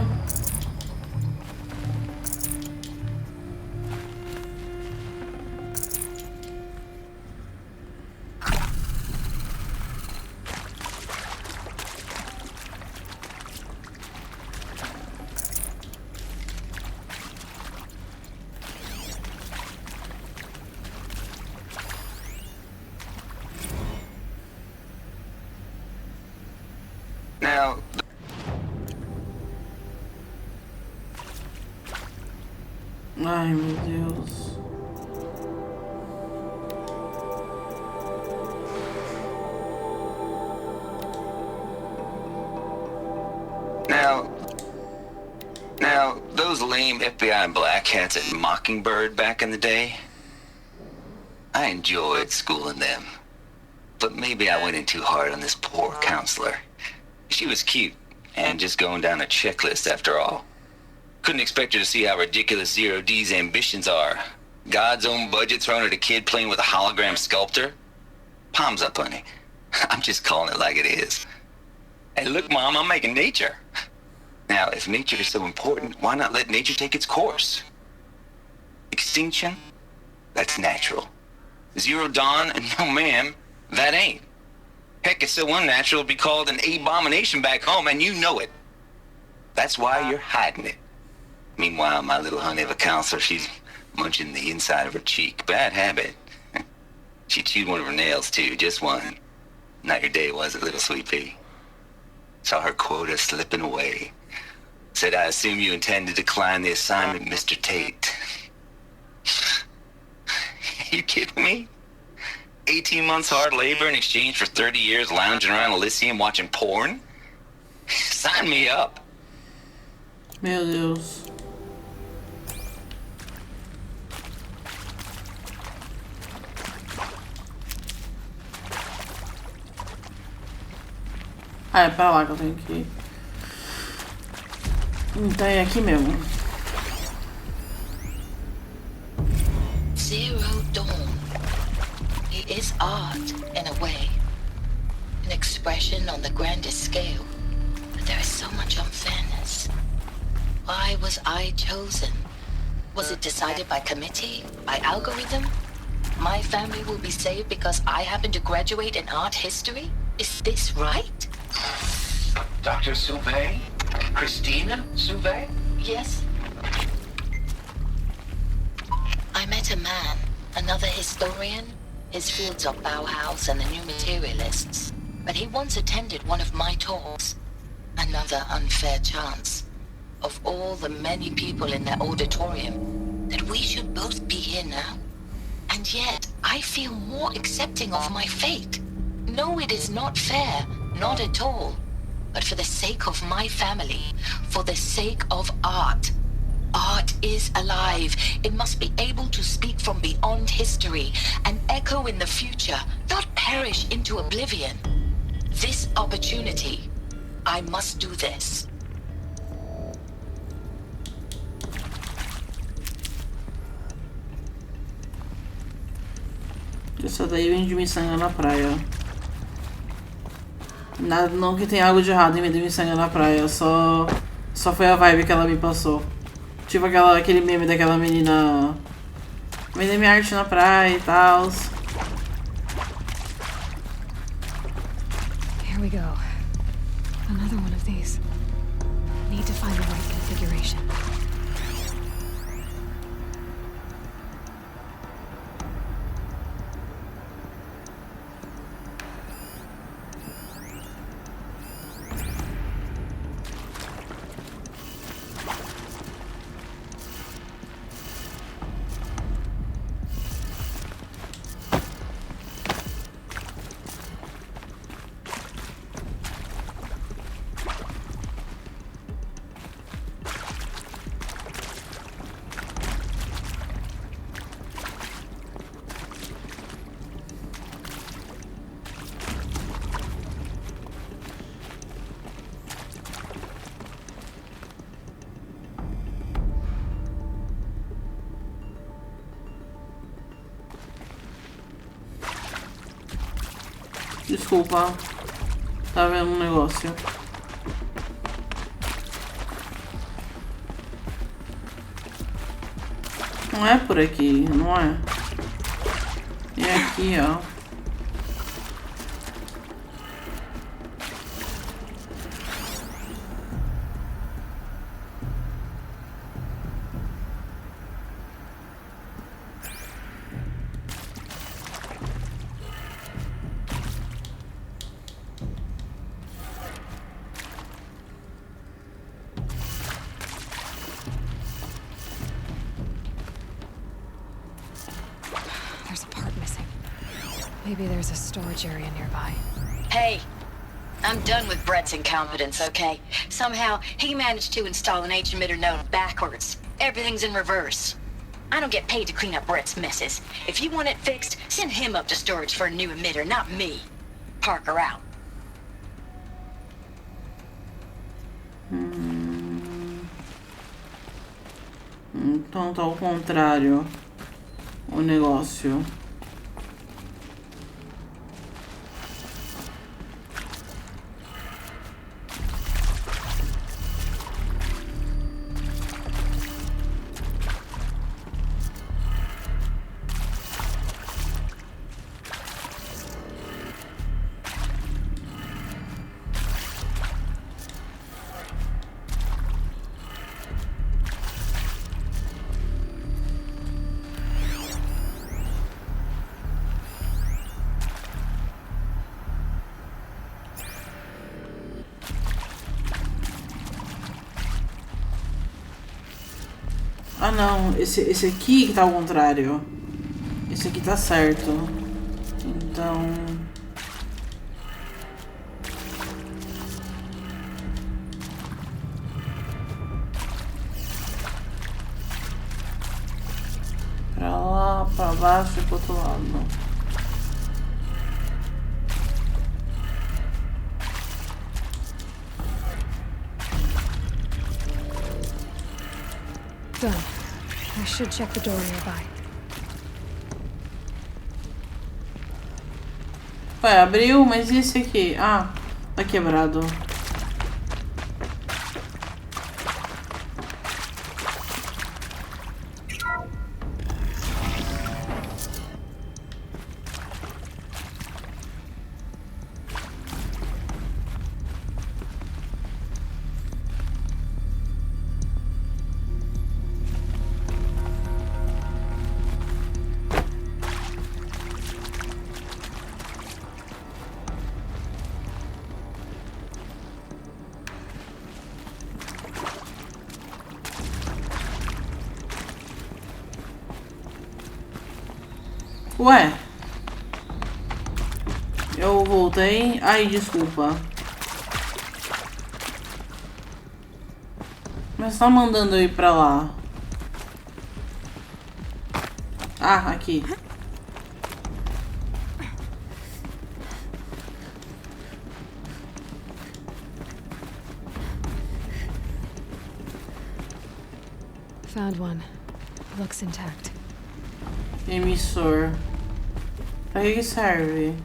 Ai, meu Deus. Now, those lame FBI black hats at Mockingbird back in the day, I enjoyed schooling them. But maybe I went in too hard on this poor counselor. She was cute, and just going down a checklist after all. Couldn't expect her to see how ridiculous Zero D's ambitions are. God's own budget thrown at a kid playing with a hologram sculptor? Palms up, honey. I'm just calling it like it is. Hey, look, Mom, I'm making nature. Now, if nature is so important, why not let nature take its course? Extinction? That's natural. Zero Dawn? No, ma'am, that ain't. Heck, it's so unnatural it'd be called an abomination back home, and you know it. That's why you're hiding it. Meanwhile, my little honey of a counselor, she's munching the inside of her cheek. Bad habit. She chewed one of her nails, too, just one. Not your day, was it, little sweet pea? Saw her quota slipping away. Said, I assume you intend to decline the assignment, Mr. Tate. You kidding me? 18 months hard labor in exchange for 30 years lounging around Elysium watching porn? Sign me up. Meu Deus. Ah, é pra lá que eu tenho que ir. Então é aqui mesmo. Zero Dawn. It is art, in a way. An expression on the grandest scale. But there is so much unfairness. Why was I chosen? Was it decided by committee? By algorithm? My family will be saved because I happen to graduate in art history? Is this right? Dr. Sauvé? Christina Sauvé? Yes. I met a man, another historian. His fields are Bauhaus and the New Materialists. But he once attended one of my talks. Another unfair chance. Of all the many people in that auditorium, that we should both be here now. And yet, I feel more accepting of my fate. No, it is not fair. Not at all. But for the sake of my family, for the sake of art. Art is alive. It must be able to speak from beyond history and echo in the future, not perish into oblivion. This opportunity, I must do this. Essa daí vem de miçanga na praia. Nada, não que tenha algo de errado em vender miçanga na praia, só foi a vibe que ela me passou. Tipo aquele meme daquela menina vender minha arte na praia e tal. Here we go. Another one of these. Need to find the right configuration. Desculpa, tá vendo um negócio. Não é por aqui, não é? É aqui, ó. Maybe there's a storage area nearby. Hey, I'm done with Brett's incompetence, okay? Somehow, he managed to install an H-emitter node backwards. Everything's in reverse. I don't get paid to clean up Brett's messes. If you want it fixed, send him up to storage for a new emitter, not me. Parker out. Então tá ao contrário o negócio. Ah não, esse aqui que tá ao contrário. Esse aqui tá certo. Então... pra lá, pra baixo e pro outro lado. Done. I should check the door nearby. Ué, abriu, mas e esse aqui? Ah, tá quebrado. Ué, eu voltei. Ai, desculpa. Mas tá mandando eu ir pra lá. Ah, aqui. Found one. Looks intact. Emissor. Pra que serve?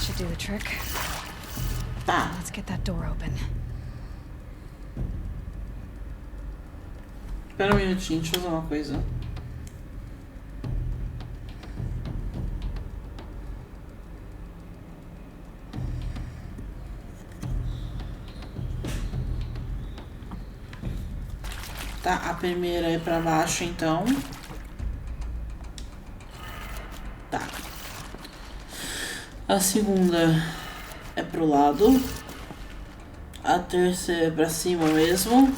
Should do the trick. Tá. Let's get that door open. Espera um minutinho, deixa eu fazer uma coisa. Tá, a primeira é pra baixo, então. Tá. A segunda é pro lado. A terceira é pra cima mesmo.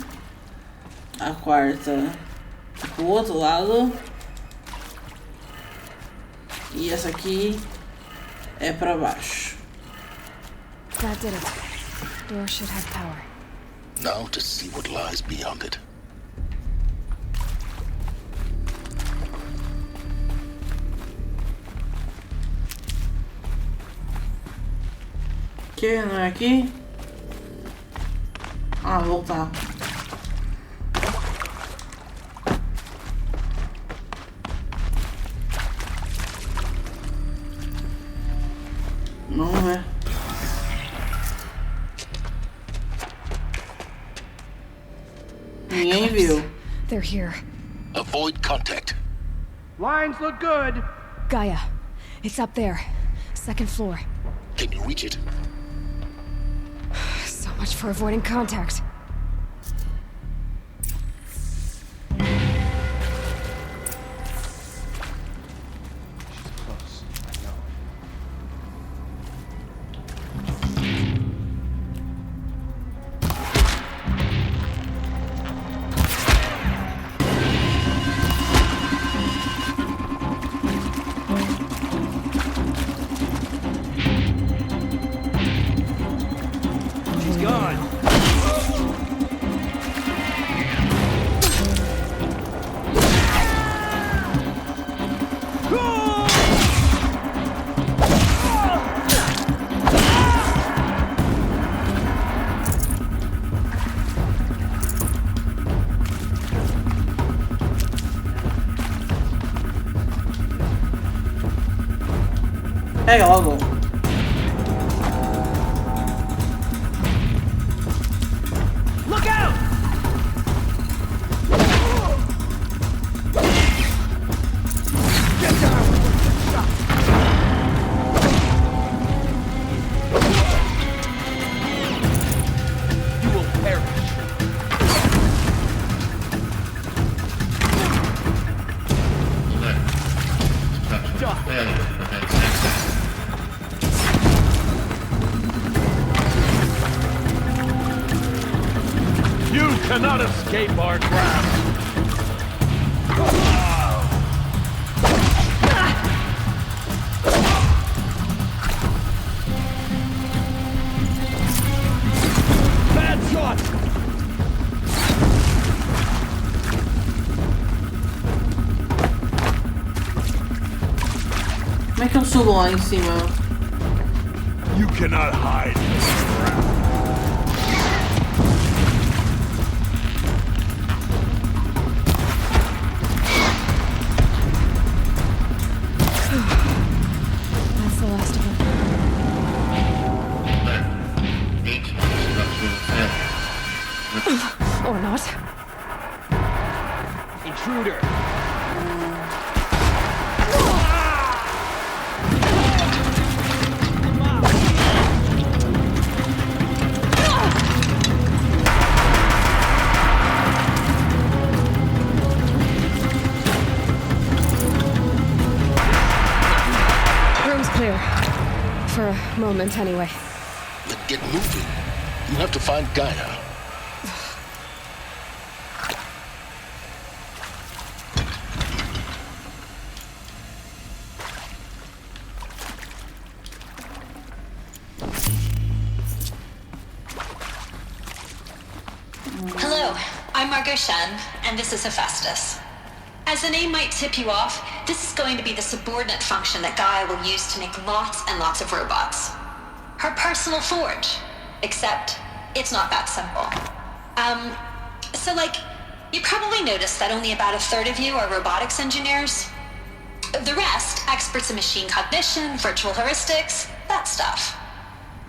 A quarta é pro outro lado. E essa aqui é pra baixo. That did it. Door should have power. Now to see what lies beyond it. Que não é aqui? Ah, voltar. Não é. Ninguém viu. They're here. Avoid contact. Lines look good. Gaia, It's up there. Second floor. Can you reach it? So much for avoiding contact. Pega logo. Look out! Get down! You will perish. You cannot escape our grasp. Bad shot! Como é que eu subo lá em cima? You cannot hide this trap. That's the last of them. Or not. Intruder! Room's clear. For a moment, anyway. Then get moving. You have to find Gaia. Hello, I'm Margot Shen, and this is Hephaestus. As the name might tip you off, this is going to be the subordinate function that Gaia will use to make lots and lots of robots. Her personal forge. Except, it's not that simple. You probably noticed that only about a third of you are robotics engineers. The rest, experts in machine cognition, virtual heuristics, that stuff.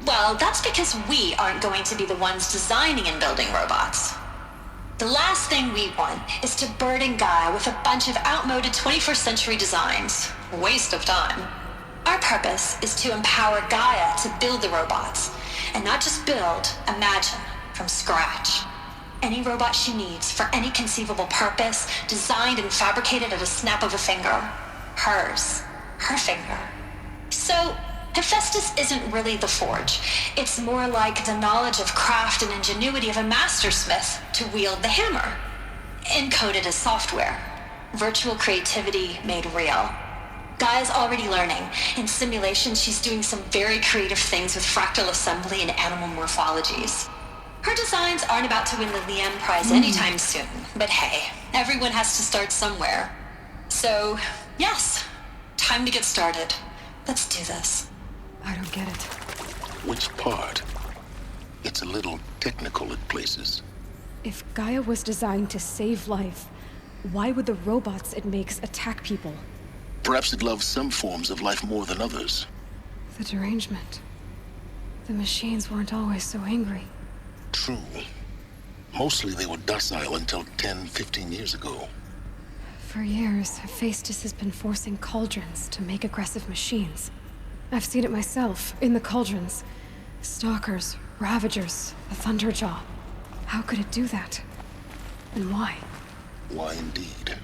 Well, that's because we aren't going to be the ones designing and building robots. The last thing we want is to burden Gaia with a bunch of outmoded 21st century designs. Waste of time. Our purpose is to empower Gaia to build the robots. And not just build, imagine, from scratch. Any robot she needs for any conceivable purpose, designed and fabricated at a snap of a finger. Hers. Her finger. So, Hephaestus isn't really the forge. It's more like the knowledge of craft and ingenuity of a mastersmith to wield the hammer. Encoded as software. Virtual creativity made real. Gaia's already learning. In simulation, she's doing some very creative things with fractal assembly and animal morphologies. Her designs aren't about to win the Liam Prize anytime soon, but hey, everyone has to start somewhere. So, yes, time to get started. Let's do this. I don't get it. Which part? It's a little technical at places. If Gaia was designed to save life, why would the robots it makes attack people? Perhaps it loves some forms of life more than others. The derangement. The machines weren't always so angry. True. Mostly they were docile until 10, 15 years ago. For years, Hephaestus has been forcing cauldrons to make aggressive machines. I've seen it myself, in the cauldrons. Stalkers, Ravagers, a Thunderjaw. How could it do that? And why? Why indeed?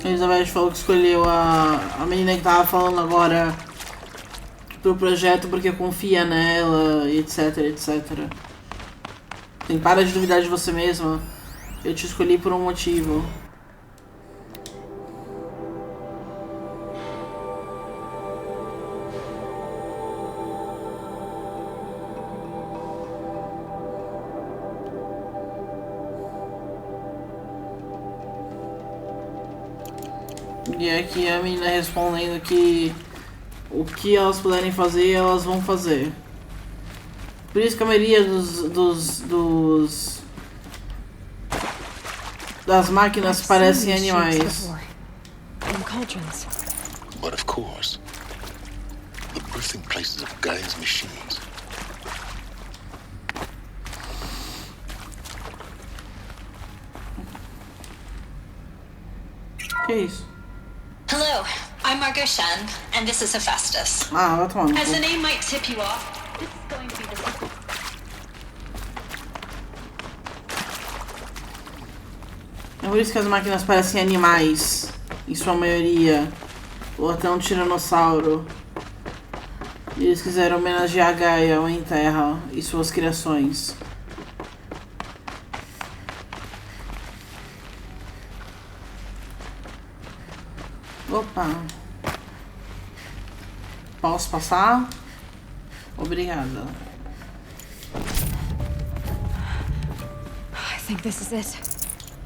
A Elizabeth falou que escolheu a menina que tava falando agora pro projeto porque confia nela, e etc, etc. Tem para de duvidar de você mesma. Eu te escolhi por um motivo. E aqui a menina respondendo que o que elas puderem fazer, elas vão fazer. Por isso que a maioria das máquinas parecem animais. But of course, the birthing places of Gaia's machines. Que isso? Hello, I'm Margot Shen, and this is Hephaestus. Ah, vai tomar no cu. As the name might tip you off, this is going to be the... É por isso que as máquinas parecem animais, em sua maioria, ou até um tiranossauro. E eles quiseram homenagear Gaia, Mãe Terra, e suas criações. Opa! Posso passar? Obrigada. I think this is it.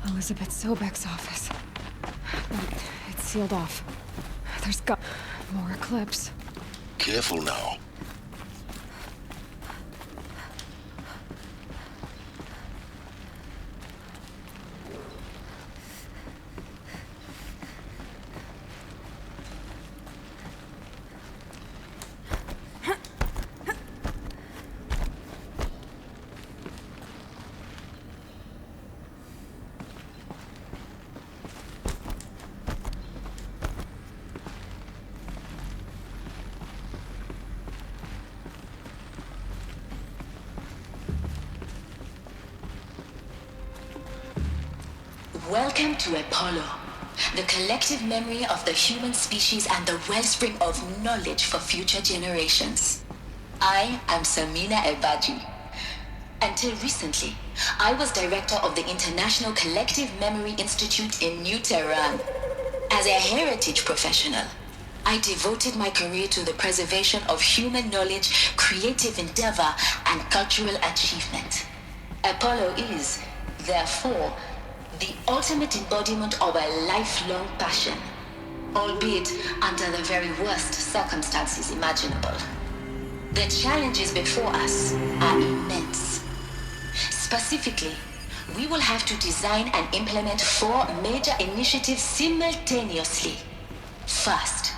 Elizabeth Sobek's office. But it's sealed off. There's got more Eclipse. Careful now. Welcome to Apollo, the collective memory of the human species and the wellspring of knowledge for future generations. I am Samina Ebaji. Until recently, I was director of the International Collective Memory Institute in New Tehran. As a heritage professional, I devoted my career to the preservation of human knowledge, creative endeavor, and cultural achievement. Apollo is, therefore, the ultimate embodiment of a lifelong passion, albeit under the very worst circumstances imaginable. The challenges before us are immense. Specifically, we will have to design and implement 4 major initiatives simultaneously. First,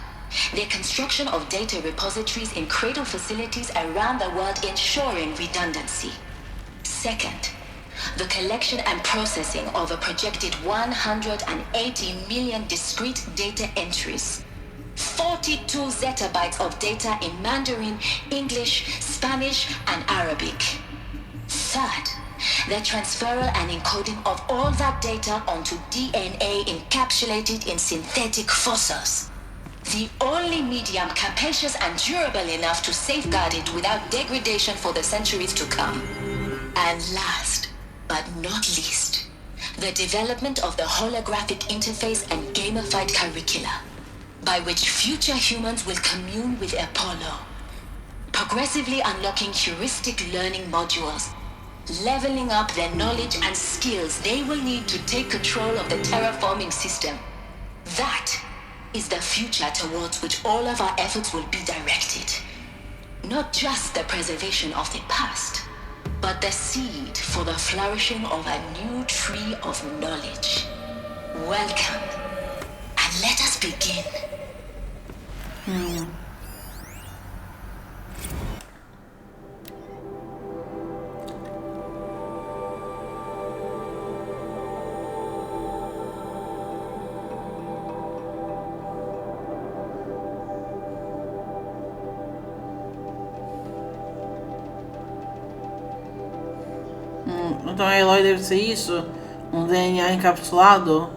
the construction of data repositories in cradle facilities around the world ensuring redundancy. Second, the collection and processing of a projected 180 million discrete data entries. 42 zettabytes of data in Mandarin, English, Spanish, and Arabic. Third, the transferal and encoding of all that data onto DNA encapsulated in synthetic fossils. The only medium capacious and durable enough to safeguard it without degradation for the centuries to come. And last, but not least, the development of the holographic interface and gamified curricula, by which future humans will commune with Apollo, progressively unlocking heuristic learning modules, leveling up their knowledge and skills they will need to take control of the terraforming system. That is the future towards which all of our efforts will be directed. Not just the preservation of the past, but the seed for the flourishing of a new tree of knowledge. Welcome, and let us begin. Então a Eloy deve ser isso? Um DNA encapsulado?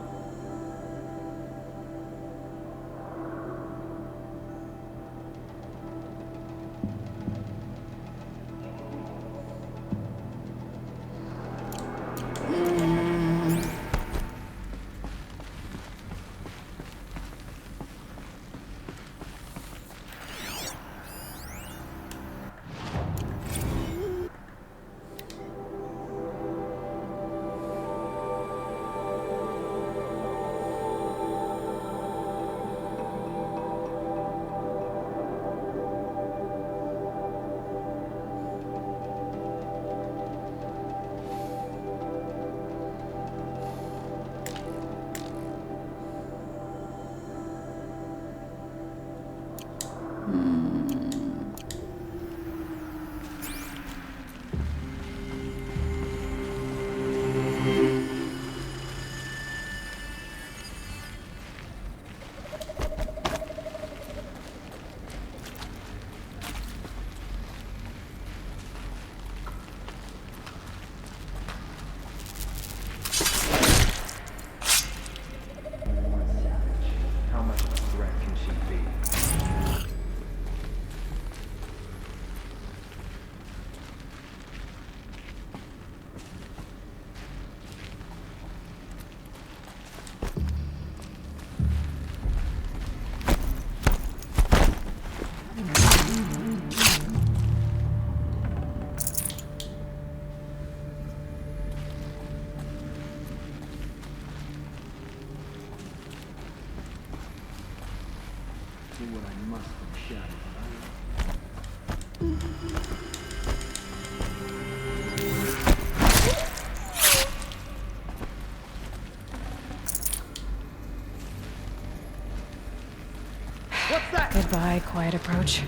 Goodbye, quiet approach.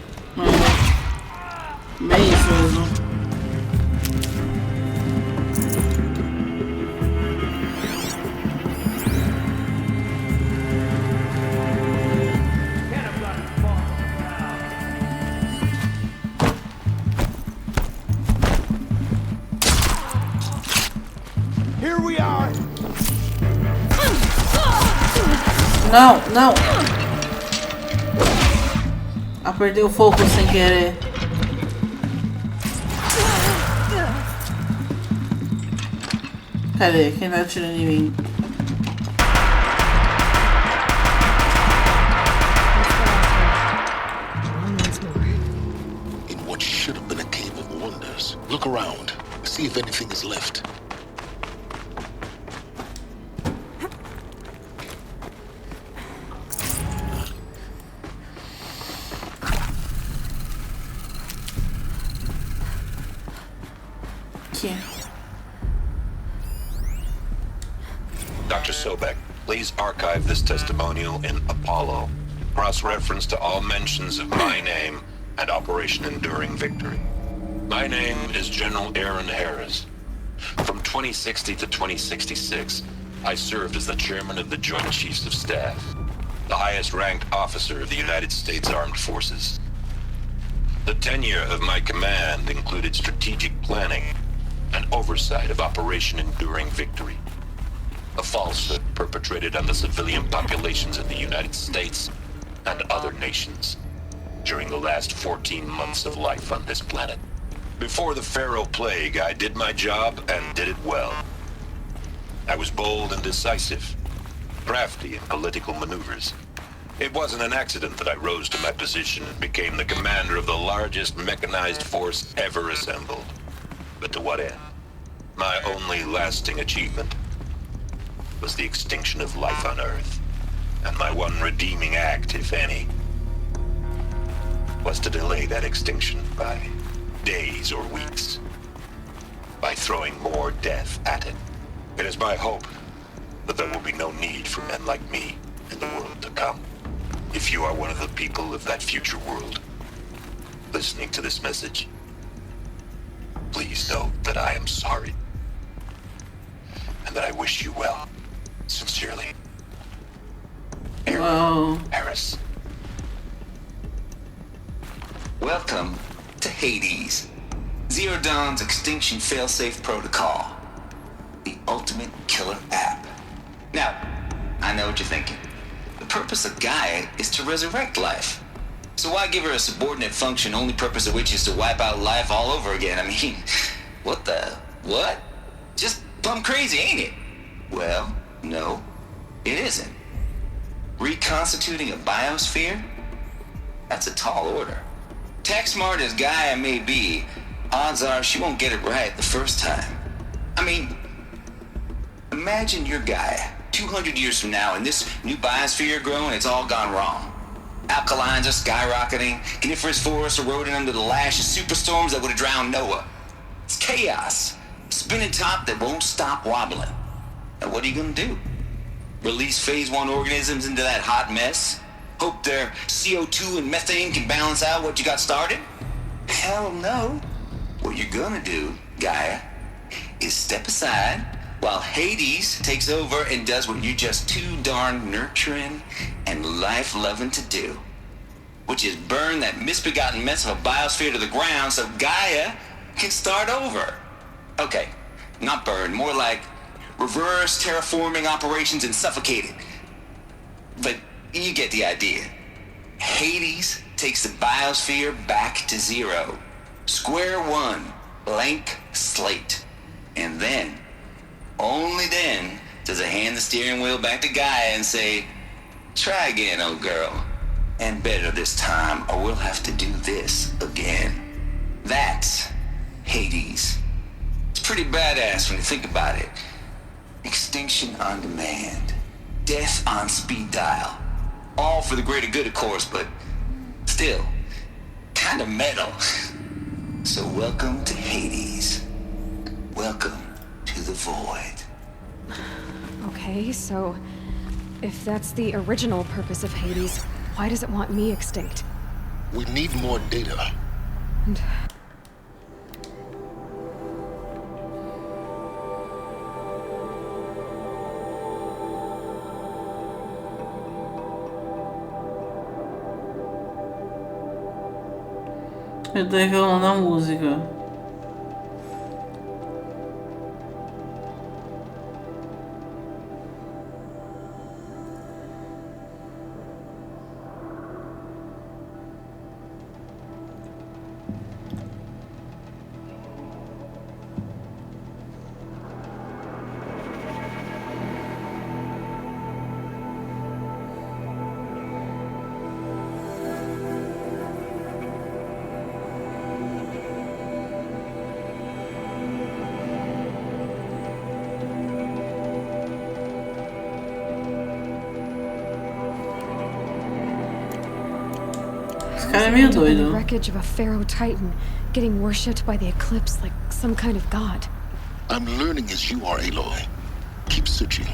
Here we are. Não, não. Apertei o foco sem querer. Cadê? Quem tá atirando em mim? In what should have been a cave of wonders. Look around. See if anything is left. Dr. Sobek, please archive this testimonial in Apollo. Cross-reference to all mentions of my name and Operation Enduring Victory. My name is General Aaron Harris. From 2060 to 2066, I served as the chairman of the Joint Chiefs of Staff, the highest-ranked officer of the United States Armed Forces. The tenure of my command included strategic planning and oversight of Operation Enduring Victory, a falsehood perpetrated on the civilian populations of the United States and other nations during the last 14 months of life on this planet. Before the Pharaoh Plague, I did my job and did it well. I was bold and decisive, crafty in political maneuvers. It wasn't an accident that I rose to my position and became the commander of the largest mechanized force ever assembled. But to what end? My only lasting achievement was the extinction of life on Earth. And my one redeeming act, if any, was to delay that extinction by days or weeks, by throwing more death at it. It is my hope that there will be no need for men like me in the world to come. If you are one of the people of that future world listening to this message, please know that I am sorry and that I wish you well. Sincerely, Harris. Welcome to Hades, Zero Dawn's extinction failsafe protocol, the ultimate killer app. Now, I know what you're thinking. The purpose of Gaia is to resurrect life. So why give her a subordinate function, only purpose of which is to wipe out life all over again? I mean, what? Just plumb crazy, ain't it? Well, no, it isn't. Reconstituting a biosphere? That's a tall order. Tech smart as Gaia may be, odds are she won't get it right the first time. I mean, imagine you're Gaia 200 years from now and this new biosphere growing, it's all gone wrong. Alkalines are skyrocketing, coniferous forests eroding under the lash of superstorms that would have drowned Noah. It's chaos, spinning top that won't stop wobbling. Now what are you gonna do? Release phase 1 organisms into that hot mess? Hope their CO2 and methane can balance out what you got started? Hell no. What you're gonna do, Gaia, is step aside while Hades takes over and does what you're just too darn nurturing and life-loving to do, which is burn that misbegotten mess of a biosphere to the ground so Gaia can start over. Okay, not burn, more like reverse terraforming operations and suffocate it. But you get the idea. Hades takes the biosphere back to zero. Square one, blank slate. And then, only then, does it hand the steering wheel back to Gaia and say, try again, old girl. And better this time, or we'll have to do this again. That's Hades. It's pretty badass when you think about it. Extinction on demand. Death on speed dial. All for the greater good, of course, but still, kind of metal. So welcome to Hades. Welcome to the void. Okay, so if that's the original purpose of Hades, why does it want me extinct? We need more data. And eu tô reclamando da música. Cara é meio doido. The wreckage of a pharaoh titan getting worshipped by the eclipse like some kind of god. I'm learning as you are, Aloy. Keep searching.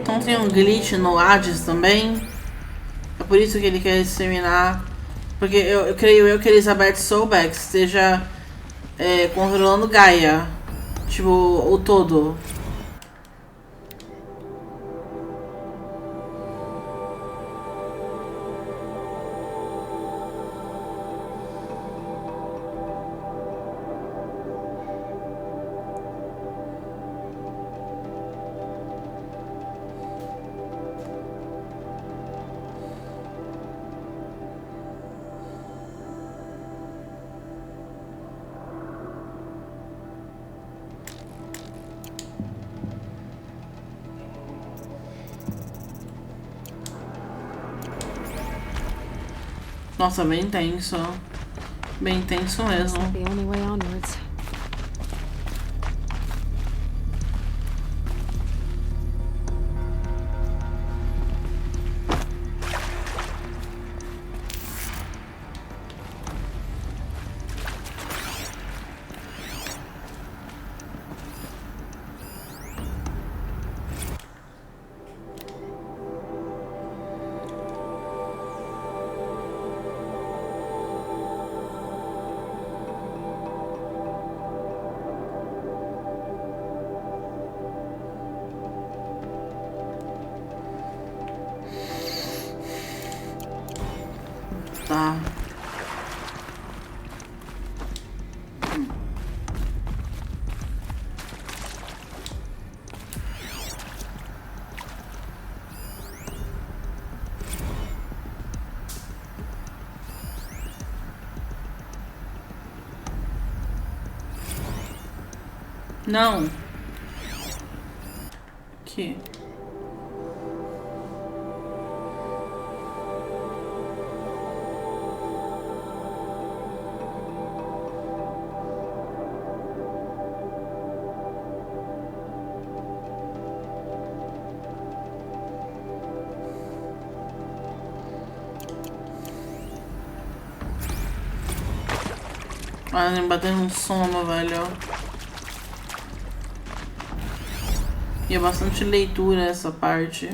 Então tem um glitch no Hades também. É por isso que ele quer disseminar Porque eu creio que Elizabeth Soulbeck esteja controlando Gaia. Tipo, o todo. Nossa, bem tenso. Bem tenso mesmo. The only way onwards. Tá. Não. Aqui. Ah, nem batendo um sono, velho. E é bastante leitura essa parte.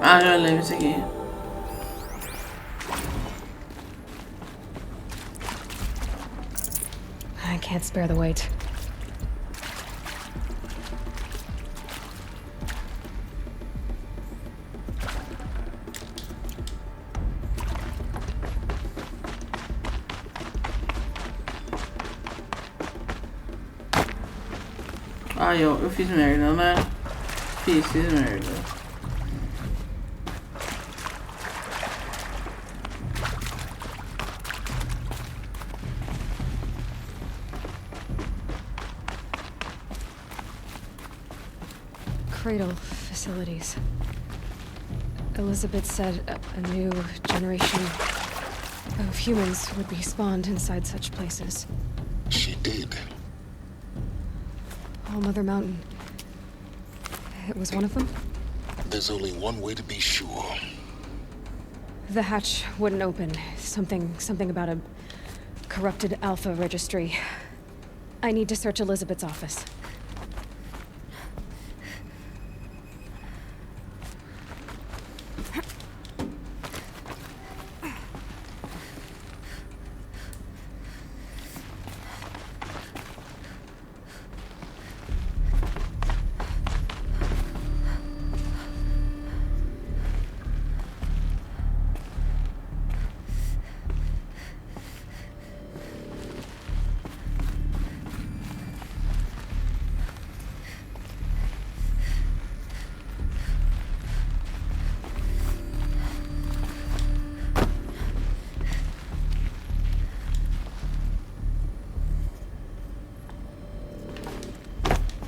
Ah, já lembro isso aqui. I can't spare the weight. Ai, eu fiz merda, né? Fiz merda. Cradle facilities. Elizabeth said a new generation of humans would be spawned inside such places. She did. All Mother Mountain. It was one of them? There's only one way to be sure. The hatch wouldn't open. Something about a corrupted Alpha registry. I need to search Elizabeth's office.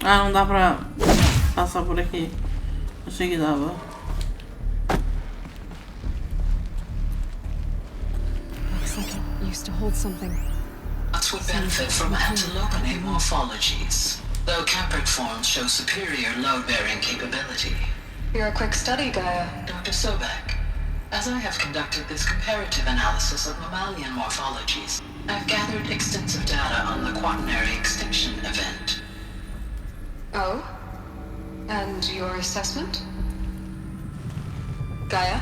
Ah, não dá pra passar por aqui. Achei que dava. Looks like it used to hold something. Nuts would benefit from antilopinate morphologies, though Capric forms show superior load-bearing capability. You're a quick study, Gaia. Dr. Sobek, as I have conducted this comparative analysis of mammalian morphologies, I've gathered extensive data on the quaternary extinction event. Oh? And your assessment? Gaia?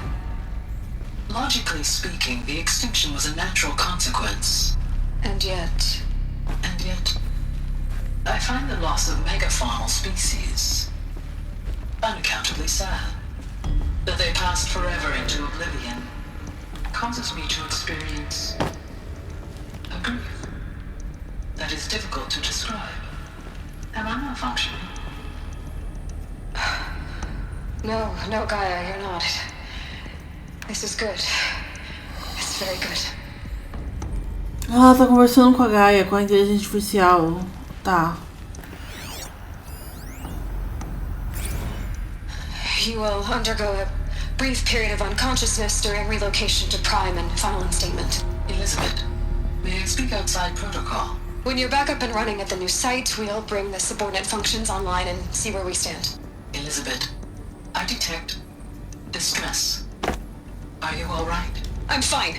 Logically speaking, the extinction was a natural consequence. And yet, I find the loss of megafaunal species unaccountably sad. That they passed forever into oblivion causes me to experience a grief that is difficult to describe. Am I malfunctioning? No, Gaia, you're not. This is good. It's very good. Ela tá conversando com a Gaia, com a inteligência artificial. Tá. You will undergo a brief period of unconsciousness during relocation to Prime and final instatement. Elizabeth, may I speak outside protocol? When you're back up and running at the new site, we'll bring the subordinate functions online and see where we stand. Elizabeth, I detect distress. Are you all right? I'm fine.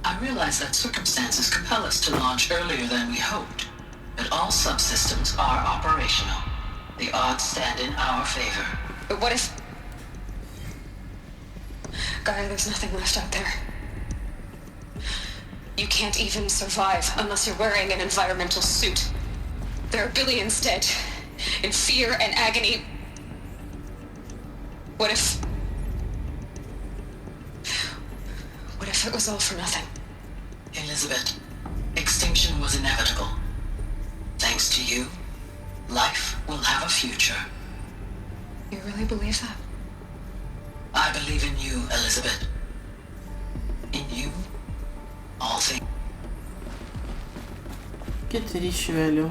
I realize that circumstances compel us to launch earlier than we hoped, but all subsystems are operational. The odds stand in our favor. But what if... Gaia, there's nothing left out there. You can't even survive unless you're wearing an environmental suit. There are billions dead, in fear and agony. What if it was all for nothing? Elizabeth, extinction was inevitable. Thanks to you, life will have a future. You really believe that? I believe in you, Elizabeth. In you, all things. Que triste, velho.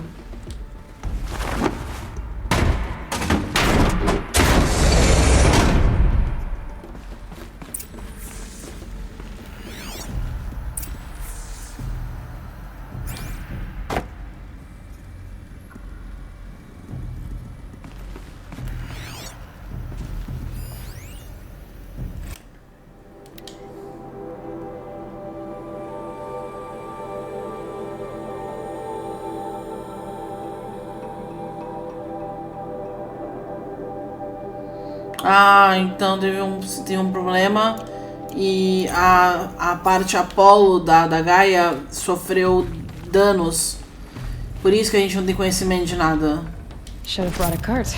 Ah, então teve um problema e a parte Apollo da Gaia sofreu danos. Por isso que a gente não tem conhecimento de nada. Should have brought a cart.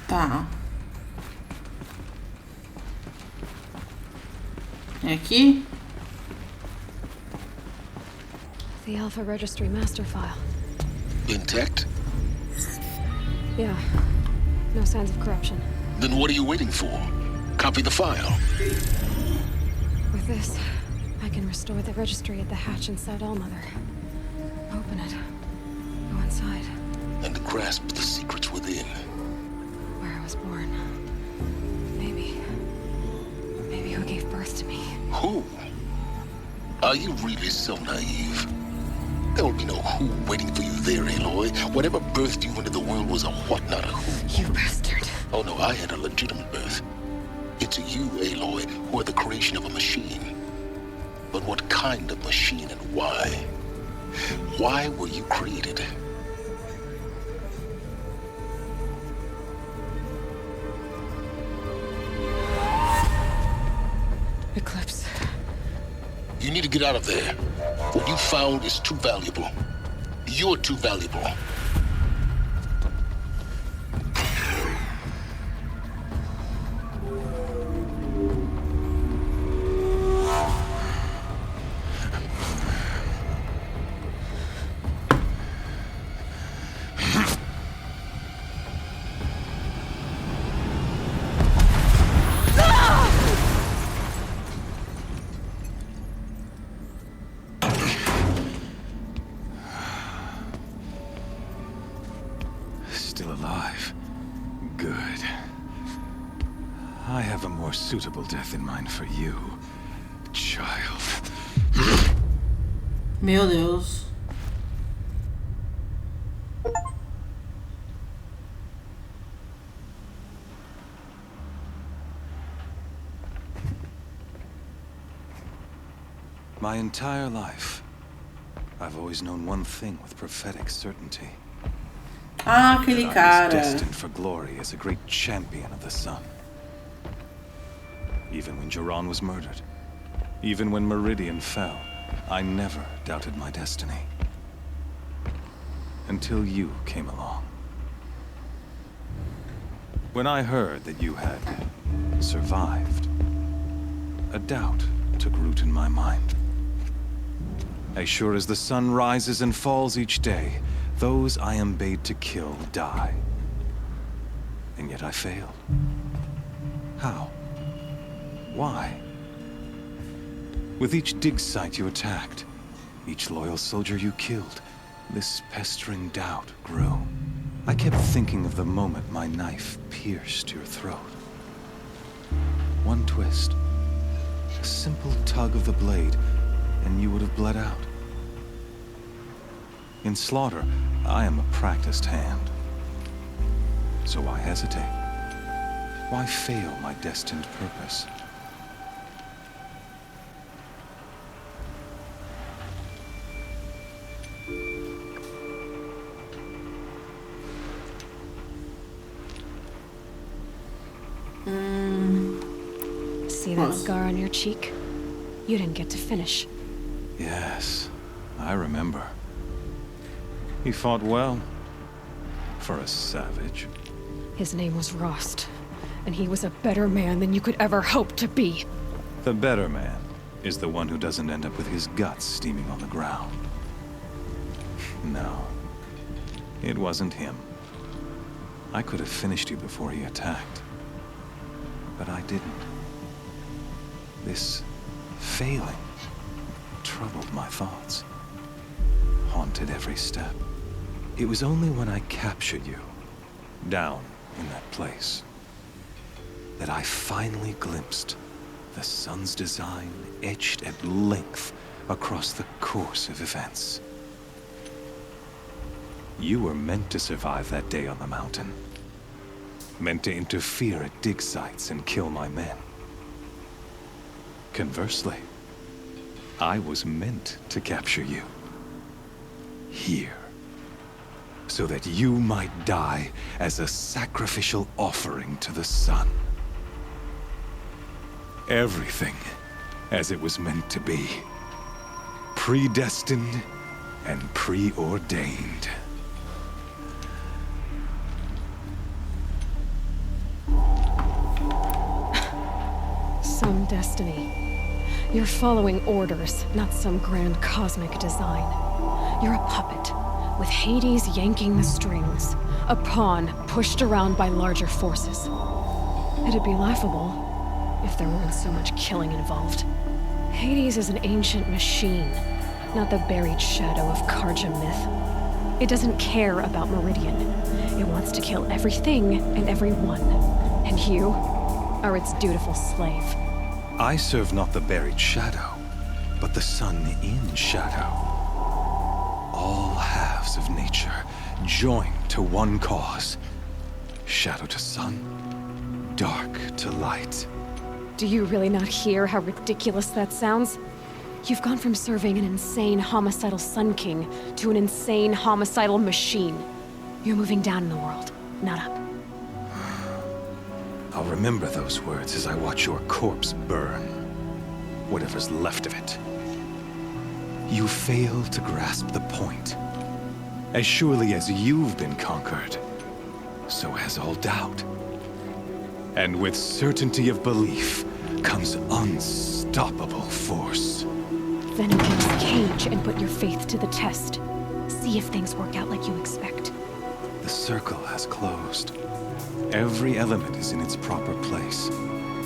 Tá. É aqui? The Alpha Registry master file. Intact? Yeah. No signs of corruption. Then what are you waiting for? Copy the file. With this, I can restore the registry at the hatch inside Allmother. Open it. Go inside. And grasp the secrets within. Where I was born. Maybe who gave birth to me. Who? Are you really so naive? There will be no who waiting for you there, Aloy. Whatever birthed you into the world was a what, not a who. You bastard. Oh no, I had a legitimate birth. It's you, Aloy, who are the creation of a machine. But what kind of machine and why? Why were you created? Eclipse. You need to get out of there. What you found is too valuable. You're too valuable. still alive. Good. I have a more suitable death in mind for you, child. Meu Deus. My entire life, I've always known one thing with prophetic certainty. Ah, aquele I was cara. destined for glory as a great champion of the sun. Even when Jiran was murdered, even when Meridian fell, I never doubted my destiny. Until you came along. When I heard that you had survived, a doubt took root in my mind. As sure as the sun rises and falls each day, those I am bade to kill die. And yet I failed. How? Why? With each dig site you attacked, each loyal soldier you killed, this pestering doubt grew. I kept thinking of the moment my knife pierced your throat. One twist, a simple tug of the blade, and you would have bled out. In slaughter, I am a practiced hand. So why hesitate? Why fail my destined purpose? See that scar on your cheek? You didn't get to finish. Yes, I remember. He fought well. For a savage. His name was Rost, and he was a better man than you could ever hope to be. The better man is the one who doesn't end up with his guts steaming on the ground. No, it wasn't him. I could have finished you before he attacked. But I didn't. This failing troubled my thoughts, haunted every step. It was only when I captured you, down in that place, that I finally glimpsed the sun's design etched at length across the course of events. You were meant to survive that day on the mountain. Meant to interfere at dig sites and kill my men. Conversely, I was meant to capture you. Here. So that you might die as a sacrificial offering to the sun. Everything as it was meant to be. Predestined and preordained. Some destiny. You're following orders, not some grand cosmic design. You're a puppet, with Hades yanking the strings, a pawn pushed around by larger forces. It'd be laughable if there weren't so much killing involved. Hades is an ancient machine, not the buried shadow of Karja myth. It doesn't care about Meridian. It wants to kill everything and everyone. And you are its dutiful slave. I serve not the buried shadow, but the sun in shadow. All halves of nature joined to one cause. Shadow to sun, dark to light. Do you really not hear how ridiculous that sounds? You've gone from serving an insane homicidal Sun King to an insane homicidal machine. You're moving down in the world, not up. I'll remember those words as I watch your corpse burn. Whatever's left of it. You fail to grasp the point. As surely as you've been conquered, so has all doubt. And with certainty of belief comes unstoppable force. Then open this cage and put your faith to the test. See if things work out like you expect. The circle has closed. Every element is in its proper place,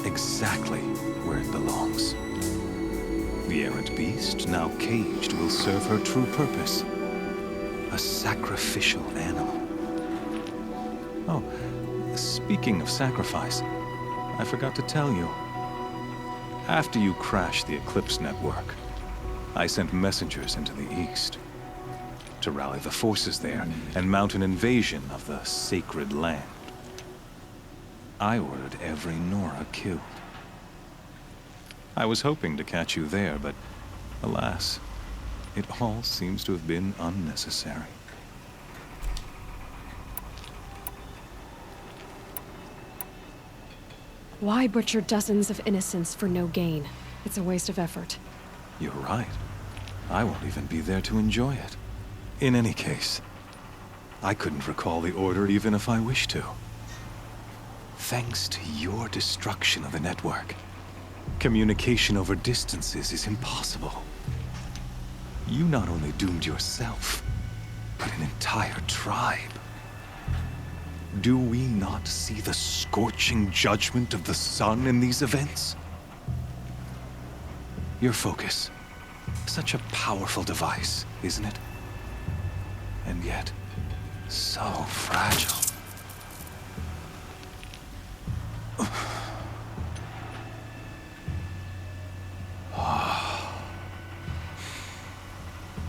exactly where it belongs. The errant beast, now caged, will serve her true purpose. A sacrificial animal. Oh, speaking of sacrifice, I forgot to tell you. After you crashed the Eclipse network, I sent messengers into the east to rally the forces there and mount an invasion of the sacred land. I ordered every Nora killed. I was hoping to catch you there, but alas, it all seems to have been unnecessary. Why butcher dozens of innocents for no gain? It's a waste of effort. You're right. I won't even be there to enjoy it. In any case, I couldn't recall the order even if I wished to. Thanks to your destruction of the network, communication over distances is impossible. You not only doomed yourself, but an entire tribe. Do we not see the scorching judgment of the sun in these events? Your focus. Such a powerful device, isn't it? And yet, so fragile.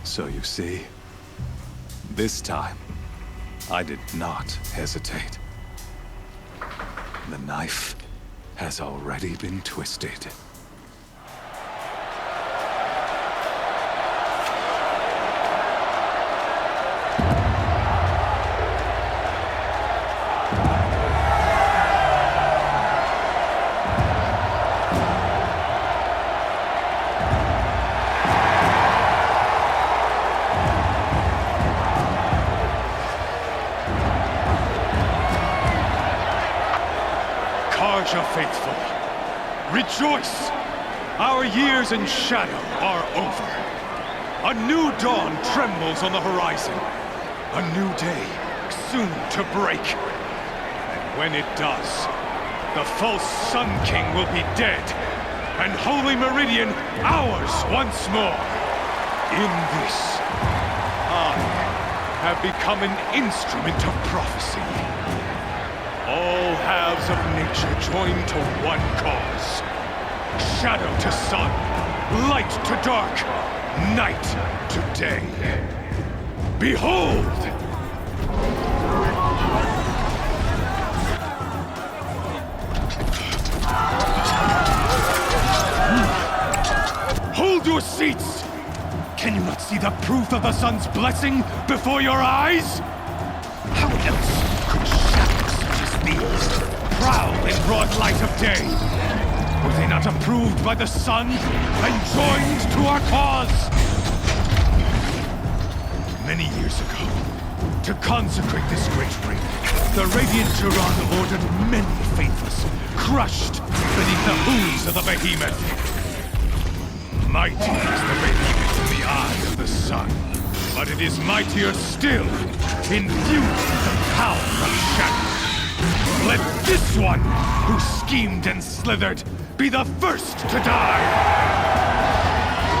So you see, this time, I did not hesitate. The knife has already been twisted. Faithful, rejoice! Our years in shadow are over. A new dawn trembles on the horizon. A new day soon to break. And when it does, the false Sun King will be dead, and Holy Meridian ours once more. In this, I have become an instrument of prophecy. All halves of nature join to one cause. Shadow to sun, light to dark, night to day. Behold! Hold your seats! Can you not see the proof of the sun's blessing before your eyes? How else could shadows such as these prowl in broad light of day? Were they not approved by the sun and joined to our cause? Many years ago, to consecrate this great ring, the Radiant Turan ordered many faithless, crushed beneath the hooves of the behemoth. Mighty is the behemoth in the eye of the sun, but it is mightier still, infused with the power of shadow. Let this one, who schemed and slithered, be the first to die!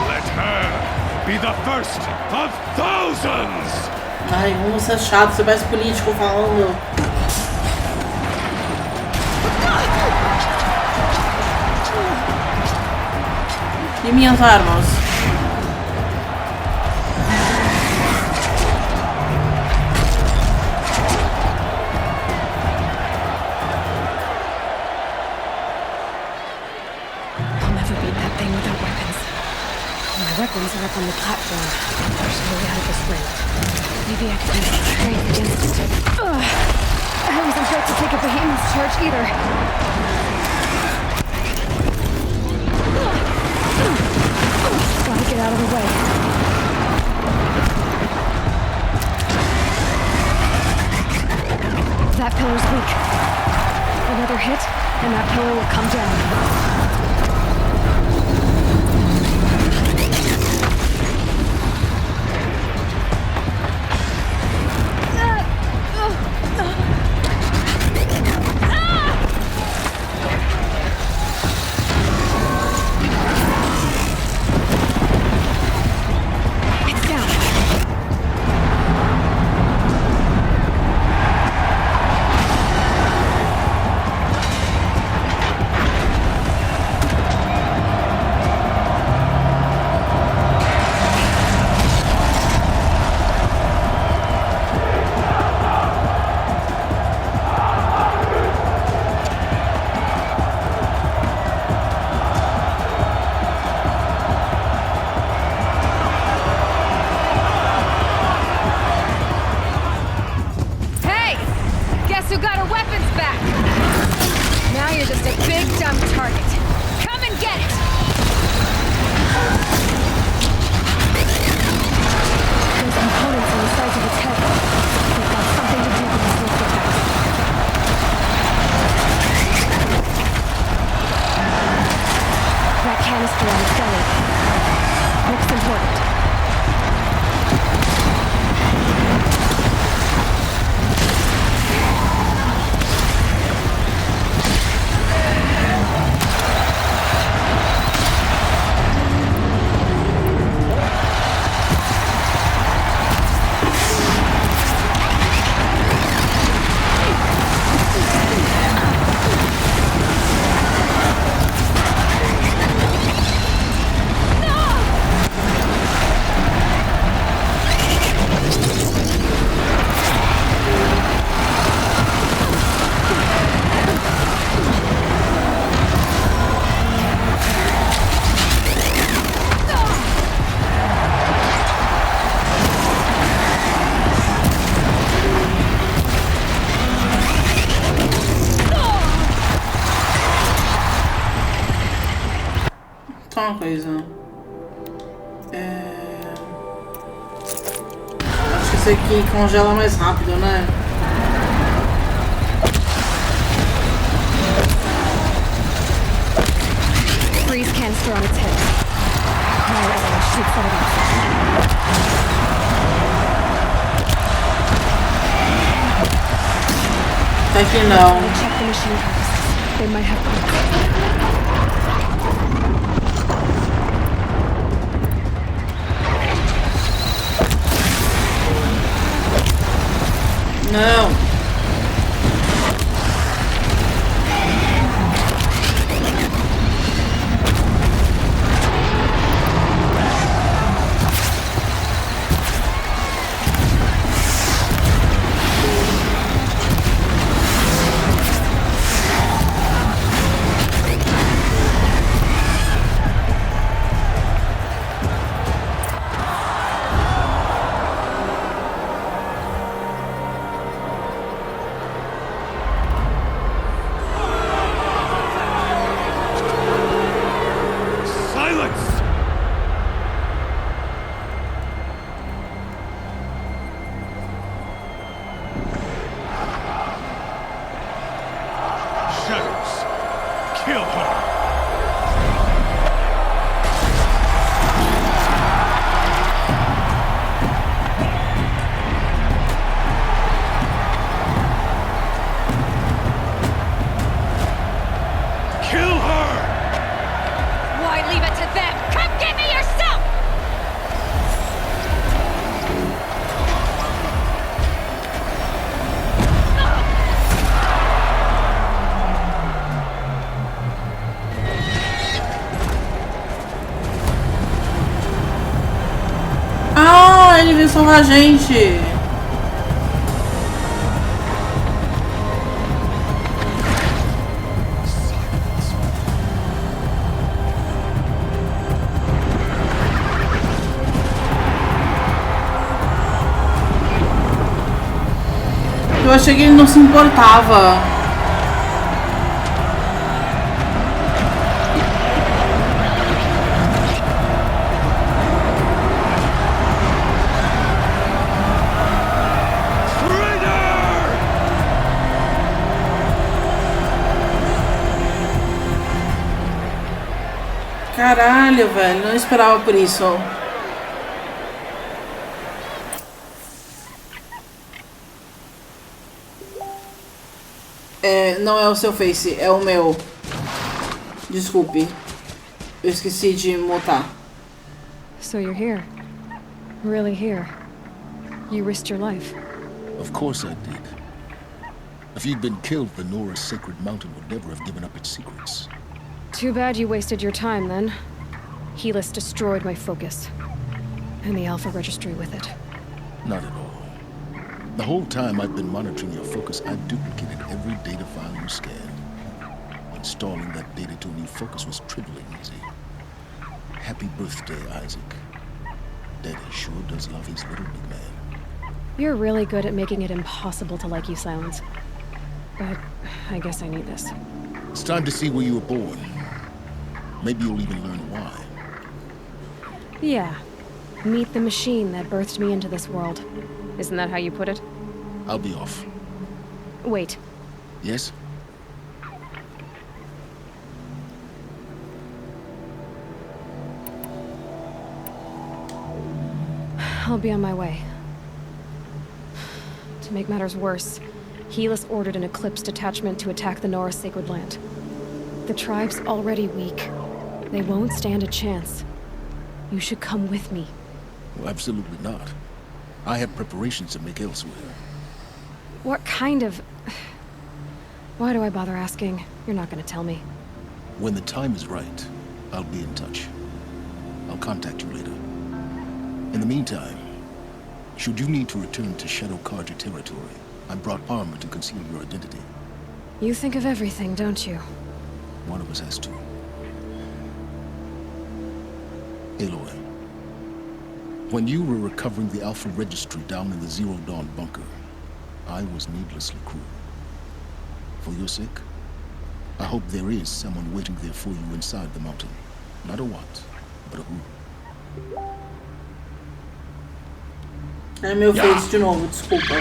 Let her be the first of thousands! Ai, como isso é chato, se tivesse político falando. E minhas armas? I'll never beat that thing without weapons. My weapons are up on the platform. They're slowly out of this ring. Maybe I could use my strength against it. I wasn't built to take a behemoth's charge either. Gotta get out of the way. That pillar's weak. Another hit, and that pillar will come down. weapons back! Now you're just a big dumb target. Come and get it! Those components on the sides of its head. They've got something to do with this lift effect. That canister on its belly. Looks important. Só uma coisa. Acho que esse aqui congela mais rápido, né? Freeze canister on its head. Now everyone shoot some of Até que não. Check the machine purposes. They might have parts. Não. Ele veio salvar a gente. Eu achei que ele não se importava. Caralho, velho, não esperava por isso. Não é o seu face, é o meu. Desculpe. Eu esqueci de mutar. So you're here. Really here. You risked your life. Of course I did. If you'd been killed, the Nora's sacred mountain would never have given up its secrets. Too bad you wasted your time, then. Helis destroyed my focus. And the Alpha Registry with it. Not at all. The whole time I've been monitoring your focus, I've duplicated every data file you scanned. Installing that data to a new focus was trivially easy. Happy birthday, Isaac. Daddy sure does love his little big man. You're really good at making it impossible to like you, Silence. but I guess I need this. It's time to see where you were born. Maybe you'll even learn why. Yeah. Meet the machine that birthed me into this world. Isn't that how you put it? I'll be off. Wait. Yes? I'll be on my way. To make matters worse, Helis ordered an Eclipse detachment to attack the Nora Sacred Land. The tribe's already weak. They won't stand a chance. You should come with me. Well, absolutely not. I have preparations to make elsewhere. What kind of... Why do I bother asking? You're not gonna tell me. When the time is right, I'll be in touch. I'll contact you later. In the meantime, should you need to return to Shadow Carja territory, I brought armor to conceal your identity. You think of everything, don't you? One of us has to. Aloy, when you were recovering the Alpha Registry down in the Zero Dawn bunker, I was needlessly cruel. For your sake, I hope there is someone waiting there for you inside the mountain. Not a what, but a who. É meu face de novo, desculpa.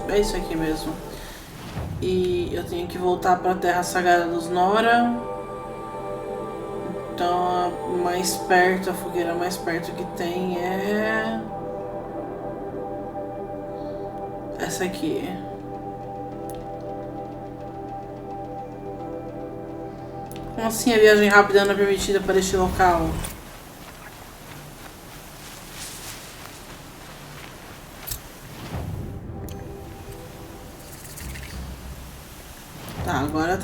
É isso aqui mesmo. E eu tenho que voltar para a Terra Sagrada dos Nora. Então a mais perto, a fogueira mais perto que tem é essa aqui. Como assim a viagem rápida não é permitida para este local? Tá, agora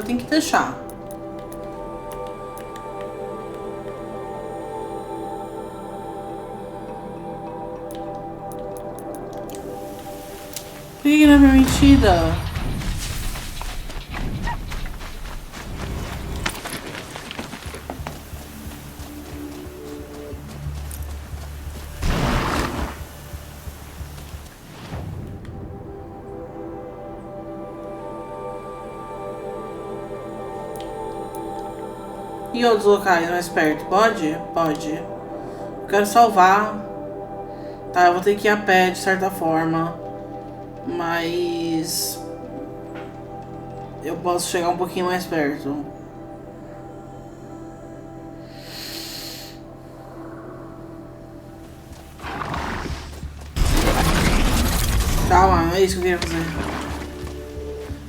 tem que deixar. Por que não é permitida? E outros locais mais perto? Pode? Pode. Eu quero salvar. Tá, eu vou ter que ir a pé de certa forma. Mas eu posso chegar um pouquinho mais perto. Calma, não é isso que eu queria fazer.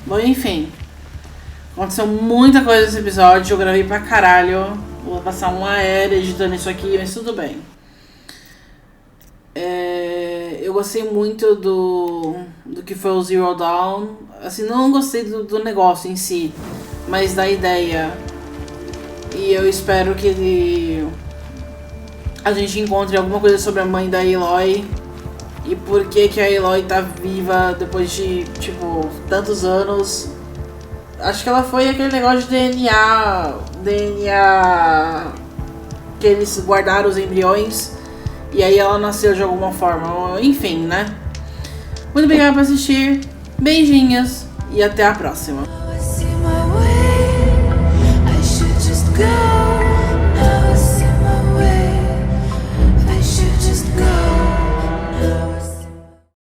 Bom, enfim. Aconteceu muita coisa nesse episódio, eu gravei pra caralho. Vou passar uma era editando isso aqui, mas tudo bem. Eu gostei muito do que foi o Zero Dawn. Assim, não gostei do negócio em si, mas da ideia. E eu espero que a gente encontre alguma coisa sobre a mãe da Aloy. E por que a Aloy tá viva depois de, tipo, tantos anos. Acho que ela foi aquele negócio de DNA que eles guardaram os embriões e aí ela nasceu de alguma forma, enfim, né? Muito obrigada por assistir, beijinhos e até a próxima.